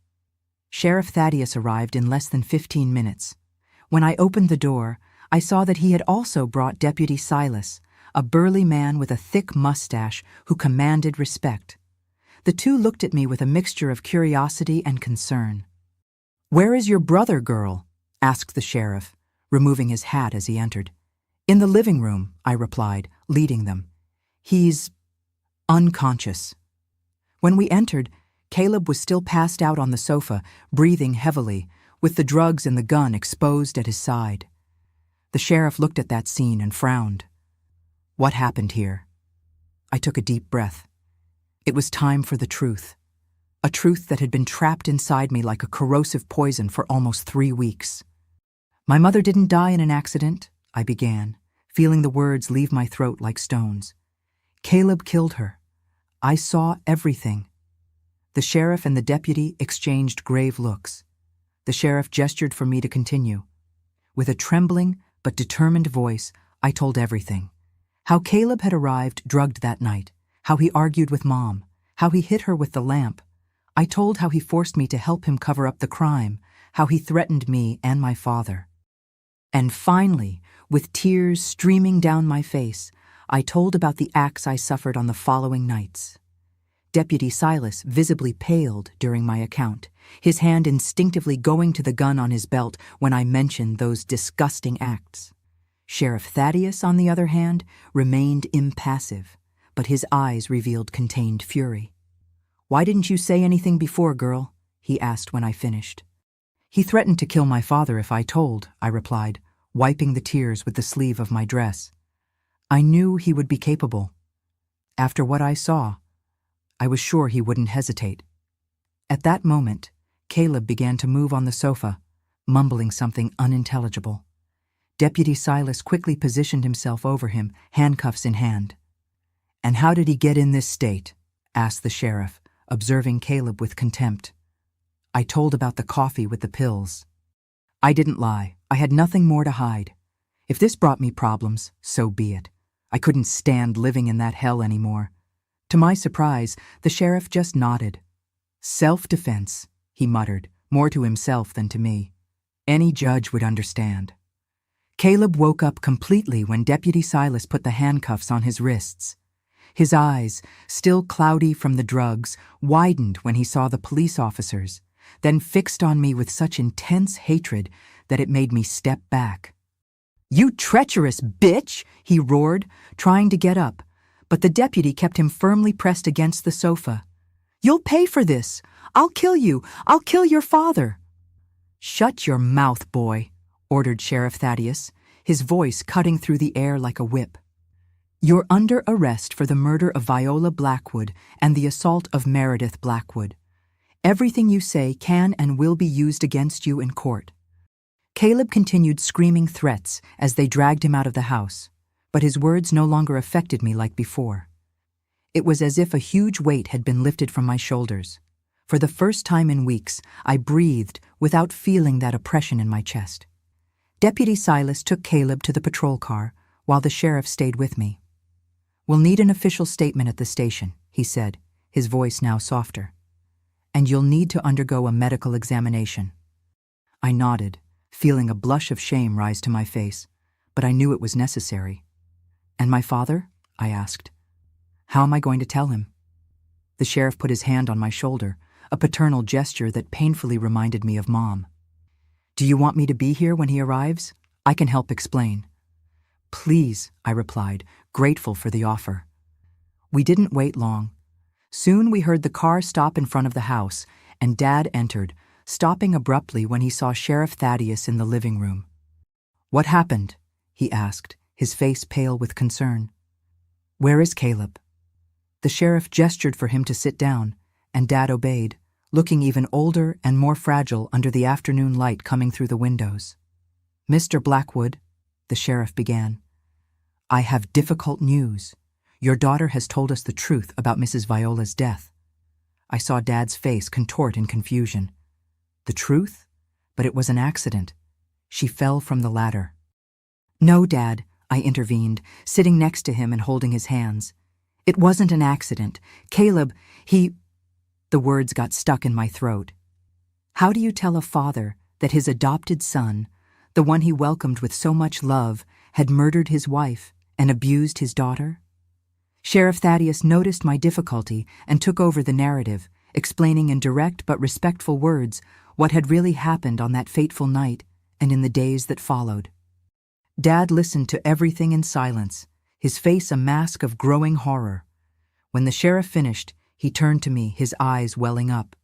Sheriff Thaddeus arrived in less than 15 minutes. When I opened the door, I saw that he had also brought Deputy Silas, a burly man with a thick mustache who commanded respect. The two looked at me with a mixture of curiosity and concern. "Where is your brother, girl?" asked the sheriff, removing his hat as he entered. "In the living room," I replied, leading them. "He's unconscious." When we entered, Caleb was still passed out on the sofa, breathing heavily, with the drugs and the gun exposed at his side. The sheriff looked at that scene and frowned. "What happened here?" I took a deep breath. It was time for the truth. A truth that had been trapped inside me like a corrosive poison for almost 3 weeks. "My mother didn't die in an accident," I began, feeling the words leave my throat like stones. "Caleb killed her. I saw everything." The sheriff and the deputy exchanged grave looks. The sheriff gestured for me to continue. With a trembling but determined voice, I told everything. How Caleb had arrived drugged that night, how he argued with Mom, how he hit her with the lamp. I told how he forced me to help him cover up the crime, how he threatened me and my father. And finally, with tears streaming down my face, I told about the acts I suffered on the following nights. Deputy Silas visibly paled during my account, his hand instinctively going to the gun on his belt when I mentioned those disgusting acts. Sheriff Thaddeus, on the other hand, remained impassive, but his eyes revealed contained fury. "Why didn't you say anything before, girl?" he asked when I finished. "He threatened to kill my father if I told," I replied, wiping the tears with the sleeve of my dress. "I knew he would be capable. After what I saw, I was sure he wouldn't hesitate." At that moment, Caleb began to move on the sofa, mumbling something unintelligible. Deputy Silas quickly positioned himself over him, handcuffs in hand. "And how did he get in this state?" asked the sheriff, observing Caleb with contempt. I told about the coffee with the pills. I didn't lie. I had nothing more to hide. If this brought me problems, so be it. I couldn't stand living in that hell anymore. To my surprise, the sheriff just nodded. "Self-defense," he muttered, more to himself than to me. Any judge would understand. Caleb woke up completely when Deputy Silas put the handcuffs on his wrists. His eyes, still cloudy from the drugs, widened when he saw the police officers, then fixed on me with such intense hatred that it made me step back. "You treacherous bitch!" he roared, trying to get up, but the deputy kept him firmly pressed against the sofa. "You'll pay for this! I'll kill you! I'll kill your father!" "Shut your mouth, boy," ordered Sheriff Thaddeus, his voice cutting through the air like a whip. "You're under arrest for the murder of Viola Blackwood and the assault of Meredith Blackwood. Everything you say can and will be used against you in court." Caleb continued screaming threats as they dragged him out of the house, but his words no longer affected me like before. It was as if a huge weight had been lifted from my shoulders. For the first time in weeks, I breathed without feeling that oppression in my chest. Deputy Silas took Caleb to the patrol car, while the sheriff stayed with me. "We'll need an official statement at the station," he said, his voice now softer. "And you'll need to undergo a medical examination." I nodded, feeling a blush of shame rise to my face, but I knew it was necessary. "And my father?" I asked. "How am I going to tell him?" The sheriff put his hand on my shoulder, a paternal gesture that painfully reminded me of Mom. "Do you want me to be here when he arrives? I can help explain." "Please," I replied, grateful for the offer. We didn't wait long. Soon we heard the car stop in front of the house, and Dad entered, stopping abruptly when he saw Sheriff Thaddeus in the living room. "What happened?" he asked, his face pale with concern. "Where is Caleb?" The sheriff gestured for him to sit down, and Dad obeyed, looking even older and more fragile under the afternoon light coming through the windows. "Mr. Blackwood," the sheriff began, "I have difficult news. Your daughter has told us the truth about Mrs. Viola's death." I saw Dad's face contort in confusion. "The truth? But it was an accident. She fell from the ladder." "No, Dad," I intervened, sitting next to him and holding his hands. "It wasn't an accident. Caleb, The words got stuck in my throat. How do you tell a father that his adopted son, the one he welcomed with so much love, had murdered his wife and abused his daughter? Sheriff Thaddeus noticed my difficulty and took over the narrative, explaining in direct but respectful words what had really happened on that fateful night and in the days that followed. Dad listened to everything in silence, his face a mask of growing horror. When the sheriff finished, he turned to me, his eyes welling up.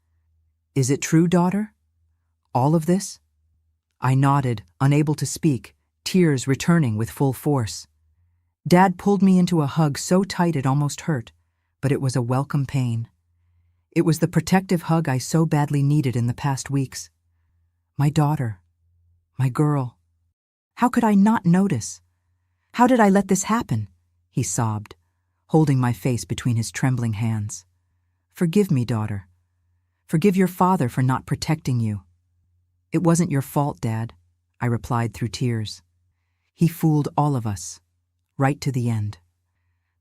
"Is it true, daughter? All of this?" I nodded, unable to speak, tears returning with full force. Dad pulled me into a hug so tight it almost hurt, but it was a welcome pain. It was the protective hug I so badly needed in the past weeks. My daughter. My girl. How could I not notice? How did I let this happen? He sobbed, holding my face between his trembling hands. Forgive me, daughter. Forgive your father for not protecting you. It wasn't your fault, Dad, I replied through tears. He fooled all of us, right to the end.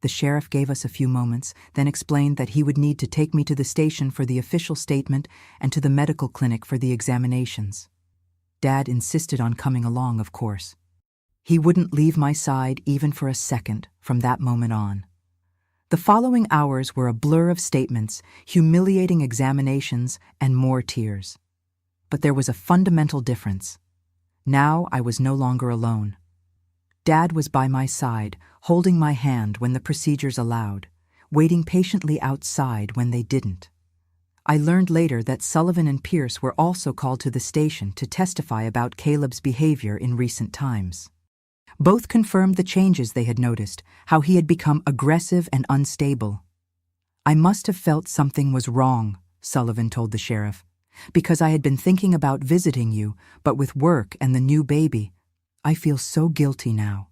The sheriff gave us a few moments, then explained that he would need to take me to the station for the official statement and to the medical clinic for the examinations. Dad insisted on coming along, of course. He wouldn't leave my side even for a second from that moment on. The following hours were a blur of statements, humiliating examinations, and more tears. But there was a fundamental difference. Now I was no longer alone. Dad was by my side, holding my hand when the procedures allowed, waiting patiently outside when they didn't. I learned later that Sullivan and Pierce were also called to the station to testify about Caleb's behavior in recent times. Both confirmed the changes they had noticed, how he had become aggressive and unstable. I must have felt something was wrong, Sullivan told the sheriff, because I had been thinking about visiting you, but with work and the new baby, I feel so guilty now.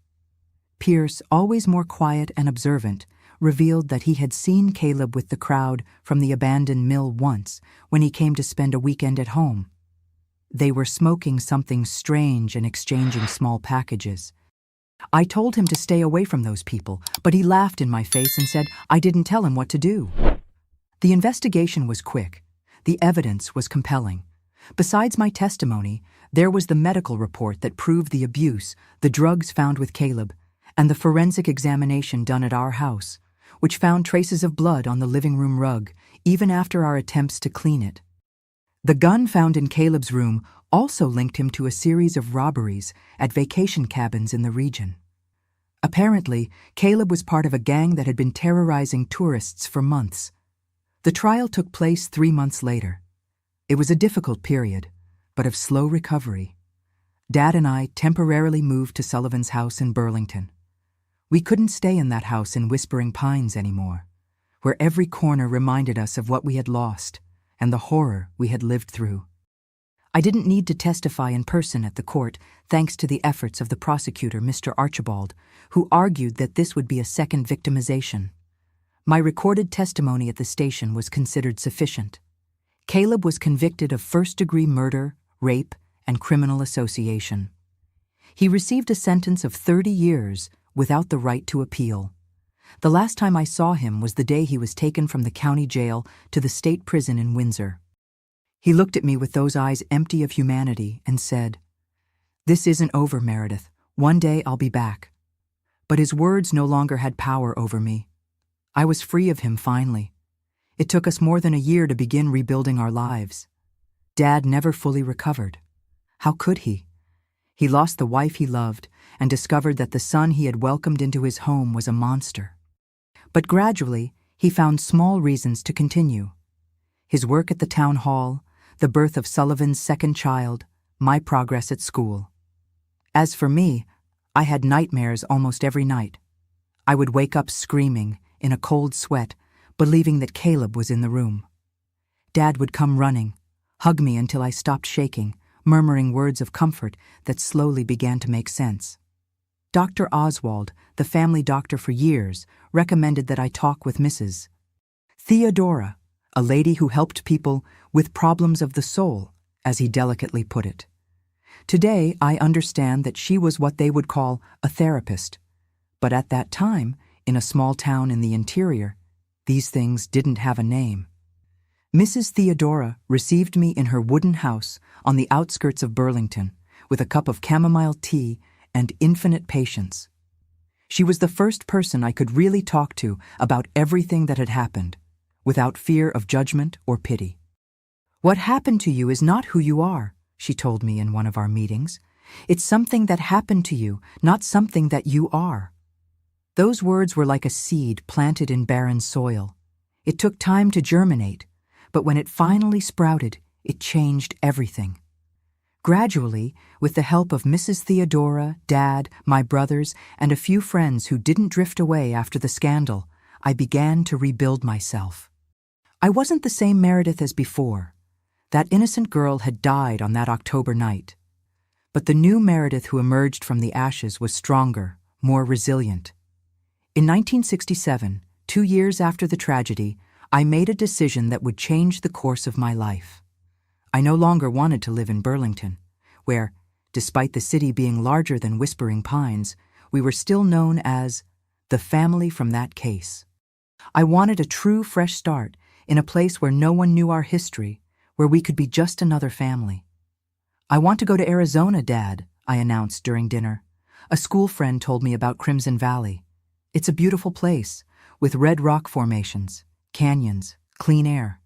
Pierce, always more quiet and observant, revealed that he had seen Caleb with the crowd from the abandoned mill once when he came to spend a weekend at home. They were smoking something strange and exchanging small packages. I told him to stay away from those people, but he laughed in my face and said I didn't tell him what to do. The investigation was quick. The evidence was compelling. Besides my testimony, there was the medical report that proved the abuse, the drugs found with Caleb, and the forensic examination done at our house, which found traces of blood on the living room rug, even after our attempts to clean it. The gun found in Caleb's room also linked him to a series of robberies at vacation cabins in the region. Apparently, Caleb was part of a gang that had been terrorizing tourists for months. The trial took place 3 months later. It was a difficult period, but of slow recovery. Dad and I temporarily moved to Sullivan's house in Burlington. We couldn't stay in that house in Whispering Pines anymore, where every corner reminded us of what we had lost and the horror we had lived through. I didn't need to testify in person at the court thanks to the efforts of the prosecutor, Mr. Archibald, who argued that this would be a second victimization. My recorded testimony at the station was considered sufficient. Caleb was convicted of first-degree murder, rape, and criminal association. He received a sentence of 30 years without the right to appeal. The last time I saw him was the day he was taken from the county jail to the state prison in Windsor. He looked at me with those eyes empty of humanity and said, "This isn't over, Meredith. One day I'll be back." But his words no longer had power over me. I was free of him finally. It took us more than a year to begin rebuilding our lives. Dad never fully recovered. How could he? He lost the wife he loved and discovered that the son he had welcomed into his home was a monster. But gradually, he found small reasons to continue. His work at the town hall, the birth of Sullivan's second child, my progress at school. As for me, I had nightmares almost every night. I would wake up screaming, in a cold sweat, believing that Caleb was in the room. Dad would come running, hug me until I stopped shaking, murmuring words of comfort that slowly began to make sense. Dr. Oswald, the family doctor for years, recommended that I talk with Mrs. Theodora, a lady who helped people with problems of the soul, as he delicately put it. Today, I understand that she was what they would call a therapist. But at that time, in a small town in the interior, these things didn't have a name. Mrs. Theodora received me in her wooden house on the outskirts of Burlington with a cup of chamomile tea and infinite patience. She was the first person I could really talk to about everything that had happened, without fear of judgment or pity. "What happened to you is not who you are," she told me in one of our meetings. "It's something that happened to you, not something that you are." Those words were like a seed planted in barren soil. It took time to germinate, but when it finally sprouted, it changed everything. Gradually, with the help of Mrs. Theodora, Dad, my brothers, and a few friends who didn't drift away after the scandal, I began to rebuild myself. I wasn't the same Meredith as before. That innocent girl had died on that October night. But the new Meredith who emerged from the ashes was stronger, more resilient. In 1967, 2 years after the tragedy, I made a decision that would change the course of my life. I no longer wanted to live in Burlington, where, despite the city being larger than Whispering Pines, we were still known as the family from that case. I wanted a true fresh start in a place where no one knew our history, where we could be just another family. "I want to go to Arizona, Dad," I announced during dinner. "A school friend told me about Crimson Valley. It's a beautiful place, with red rock formations, canyons, clean air.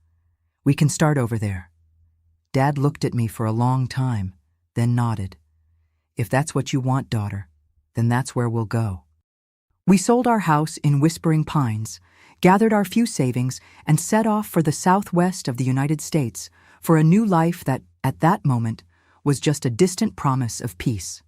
We can start over there." Dad looked at me for a long time, then nodded. "If that's what you want, daughter, then that's where we'll go." We sold our house in Whispering Pines, gathered our few savings, and set off for the southwest of the United States for a new life that, at that moment, was just a distant promise of peace.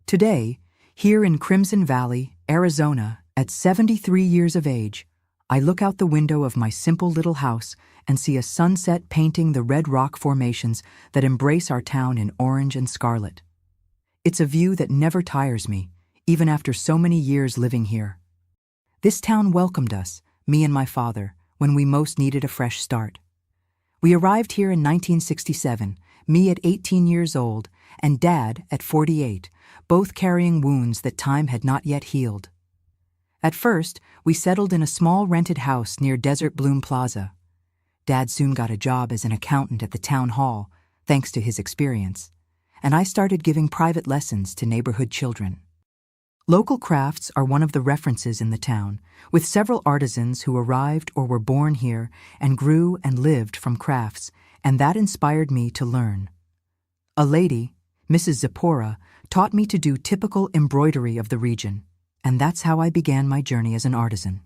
Today, here in Crimson Valley, Arizona, at 73 years of age, I look out the window of my simple little house and see a sunset painting the red rock formations that embrace our town in orange and scarlet. It's a view that never tires me, even after so many years living here. This town welcomed us, me and my father, when we most needed a fresh start. We arrived here in 1967, me at 18 years old, and Dad at 48, both carrying wounds that time had not yet healed. At first, we settled in a small rented house near Desert Bloom Plaza. Dad soon got a job as an accountant at the town hall, thanks to his experience, and I started giving private lessons to neighborhood children. Local crafts are one of the references in the town, with several artisans who arrived or were born here and grew and lived from crafts, and that inspired me to learn. A lady, Mrs. Zipporah, taught me to do typical embroidery of the region, and that's how I began my journey as an artisan.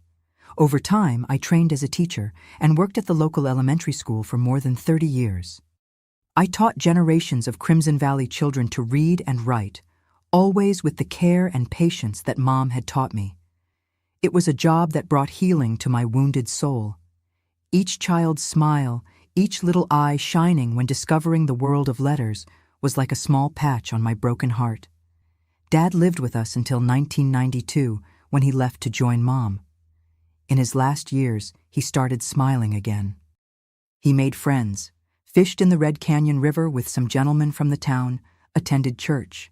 Over time, I trained as a teacher and worked at the local elementary school for more than 30 years. I taught generations of Crimson Valley children to read and write, always with the care and patience that Mom had taught me. It was a job that brought healing to my wounded soul. Each child's smile, each little eye shining when discovering the world of letters, was like a small patch on my broken heart. Dad lived with us until 1992, when he left to join Mom. In his last years, he started smiling again. He made friends, fished in the Red Canyon River with some gentlemen from the town, attended church.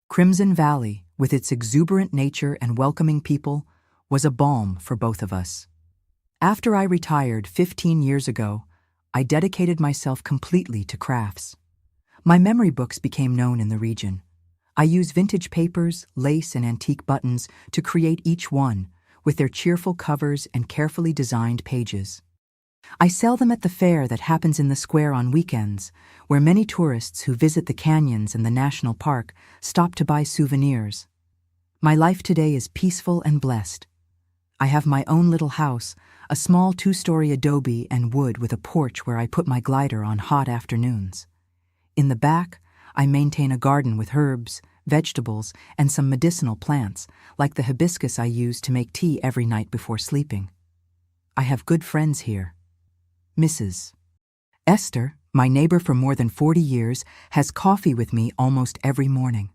Crimson Valley, with its exuberant nature and welcoming people, was a balm for both of us. After I retired 15 years ago, I dedicated myself completely to crafts. My memory books became known in the region. I use vintage papers, lace, and antique buttons to create each one, with their cheerful covers and carefully designed pages. I sell them at the fair that happens in the square on weekends, where many tourists who visit the canyons and the national park stop to buy souvenirs. My life today is peaceful and blessed. I have my own little house, a small 2-story adobe and wood with a porch where I put my glider on hot afternoons. In the back, I maintain a garden with herbs, vegetables, and some medicinal plants, like the hibiscus I use to make tea every night before sleeping. I have good friends here. Mrs. Esther, my neighbor for more than 40 years, has coffee with me almost every morning.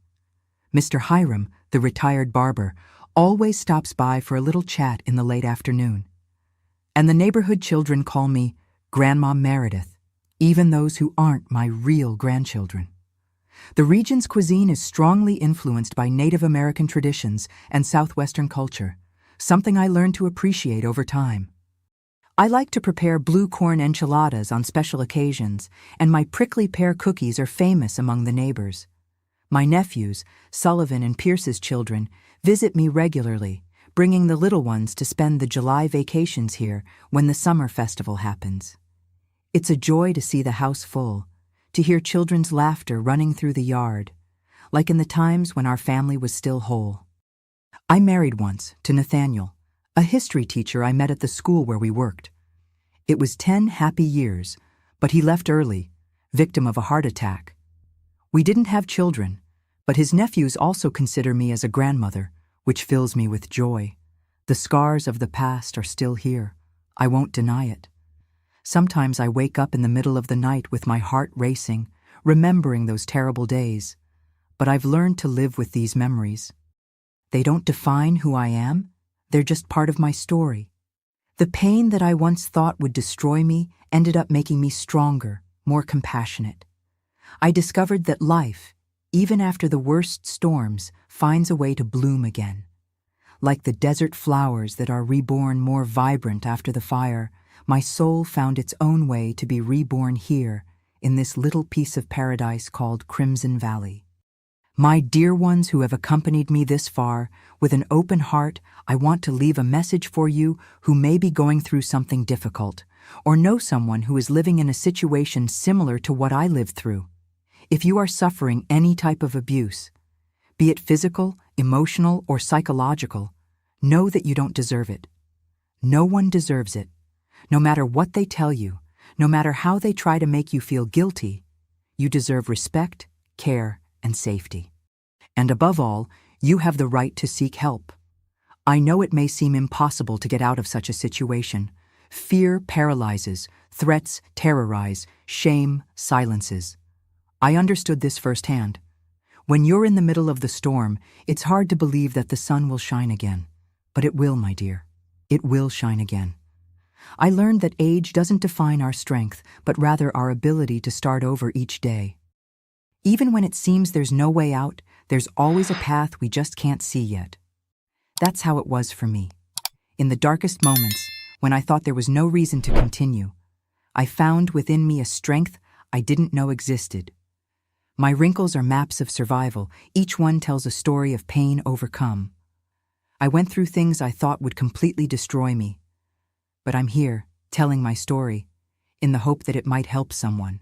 Mr. Hiram, the retired barber, always stops by for a little chat in the late afternoon. And the neighborhood children call me Grandma Meredith, even those who aren't my real grandchildren. The region's cuisine is strongly influenced by Native American traditions and Southwestern culture, something I learned to appreciate over time. I like to prepare blue corn enchiladas on special occasions, and my prickly pear cookies are famous among the neighbors. My nephews, Sullivan and Pierce's children, visit me regularly, bringing the little ones to spend the July vacations here when the summer festival happens. It's a joy to see the house full, to hear children's laughter running through the yard, like in the times when our family was still whole. I married once to Nathaniel, a history teacher I met at the school where we worked. It was 10 happy years, but he left early, victim of a heart attack. We didn't have children, but his nephews also consider me as a grandmother, which fills me with joy. The scars of the past are still here. I won't deny it. Sometimes I wake up in the middle of the night with my heart racing, remembering those terrible days. But I've learned to live with these memories. They don't define who I am. They're just part of my story. The pain that I once thought would destroy me ended up making me stronger, more compassionate. I discovered that life, even after the worst storms, finds a way to bloom again. Like the desert flowers that are reborn more vibrant after the fire, my soul found its own way to be reborn here, in this little piece of paradise called Crimson Valley. My dear ones who have accompanied me this far, with an open heart, I want to leave a message for you who may be going through something difficult, or know someone who is living in a situation similar to what I lived through. If you are suffering any type of abuse, be it physical, emotional, or psychological, know that you don't deserve it. No one deserves it. No matter what they tell you, no matter how they try to make you feel guilty, you deserve respect, care, and safety. And above all, you have the right to seek help. I know it may seem impossible to get out of such a situation. Fear paralyzes, threats terrorize, shame silences. I understood this firsthand. When you're in the middle of the storm, it's hard to believe that the sun will shine again. But it will, my dear. It will shine again. I learned that age doesn't define our strength, but rather our ability to start over each day. Even when it seems there's no way out, there's always a path we just can't see yet. That's how it was for me. In the darkest moments, when I thought there was no reason to continue, I found within me a strength I didn't know existed. My wrinkles are maps of survival. Each one tells a story of pain overcome. I went through things I thought would completely destroy me. But I'm here, telling my story, in the hope that it might help someone.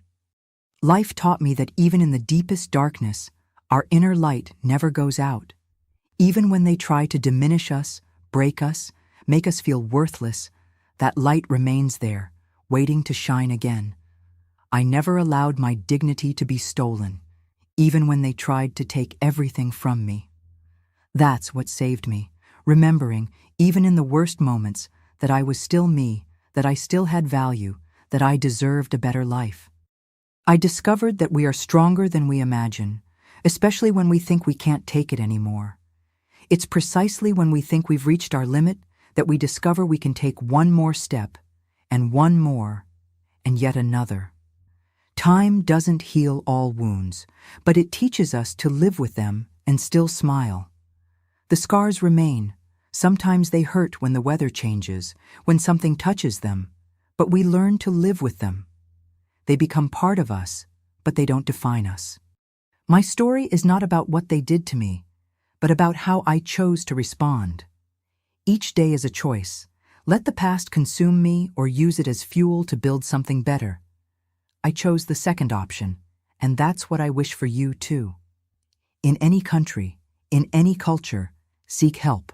Life taught me that even in the deepest darkness, our inner light never goes out. Even when they try to diminish us, break us, make us feel worthless, that light remains there, waiting to shine again. I never allowed my dignity to be stolen, even when they tried to take everything from me. That's what saved me, remembering, even in the worst moments, that I was still me, that I still had value, that I deserved a better life. I discovered that we are stronger than we imagine, especially when we think we can't take it anymore. It's precisely when we think we've reached our limit that we discover we can take one more step, and one more, and yet another. Time doesn't heal all wounds, but it teaches us to live with them and still smile. The scars remain. Sometimes they hurt when the weather changes, when something touches them, but we learn to live with them. They become part of us, but they don't define us. My story is not about what they did to me, but about how I chose to respond. Each day is a choice. Let the past consume me or use it as fuel to build something better. I chose the second option, and that's what I wish for you too. In any country, in any culture, seek help.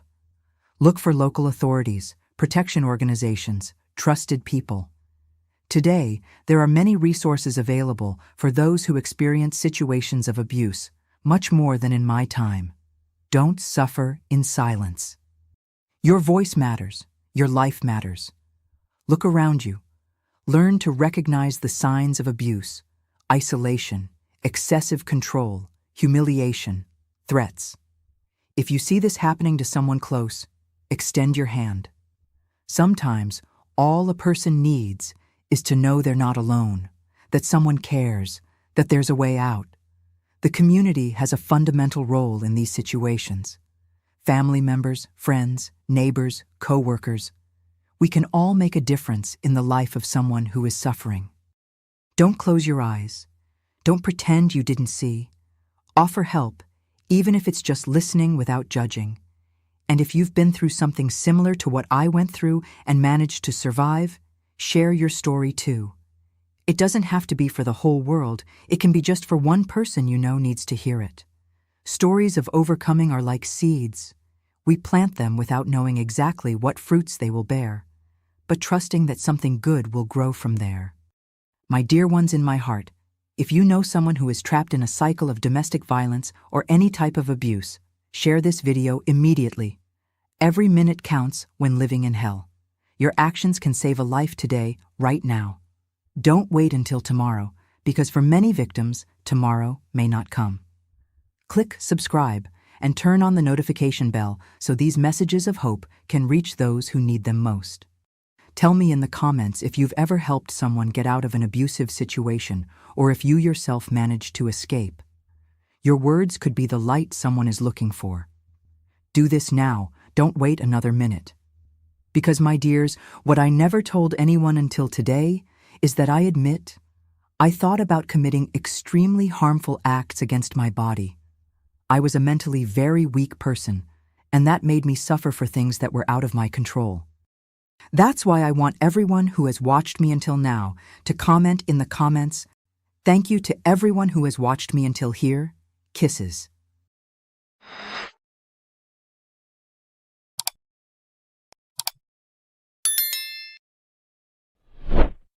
Look for local authorities, protection organizations, trusted people. Today, there are many resources available for those who experience situations of abuse, much more than in my time. Don't suffer in silence. Your voice matters. Your life matters. Look around you. Learn to recognize the signs of abuse, isolation, excessive control, humiliation, threats. If you see this happening to someone close, extend your hand. Sometimes, all a person needs is to know they're not alone, that someone cares, that there's a way out. The community has a fundamental role in these situations. Family members, friends, neighbors, co-workers. We can all make a difference in the life of someone who is suffering. Don't close your eyes. Don't pretend you didn't see. Offer help, even if it's just listening without judging. And if you've been through something similar to what I went through and managed to survive, share your story too. It doesn't have to be for the whole world. It can be just for one person you know needs to hear it. Stories of overcoming are like seeds. We plant them without knowing exactly what fruits they will bear, but trusting that something good will grow from there. My dear ones in my heart, if you know someone who is trapped in a cycle of domestic violence or any type of abuse, share this video immediately. Every minute counts when living in hell. Your actions can save a life today, right now. Don't wait until tomorrow, because for many victims, tomorrow may not come. Click subscribe and turn on the notification bell so these messages of hope can reach those who need them most. Tell me in the comments if you've ever helped someone get out of an abusive situation or if you yourself managed to escape. Your words could be the light someone is looking for. Do this now, don't wait another minute. Because, my dears, what I never told anyone until today is that I admit I thought about committing extremely harmful acts against my body. I was a mentally very weak person, and that made me suffer for things that were out of my control. That's why I want everyone who has watched me until now to comment in the comments, "Thank you to everyone who has watched me until here. Kisses."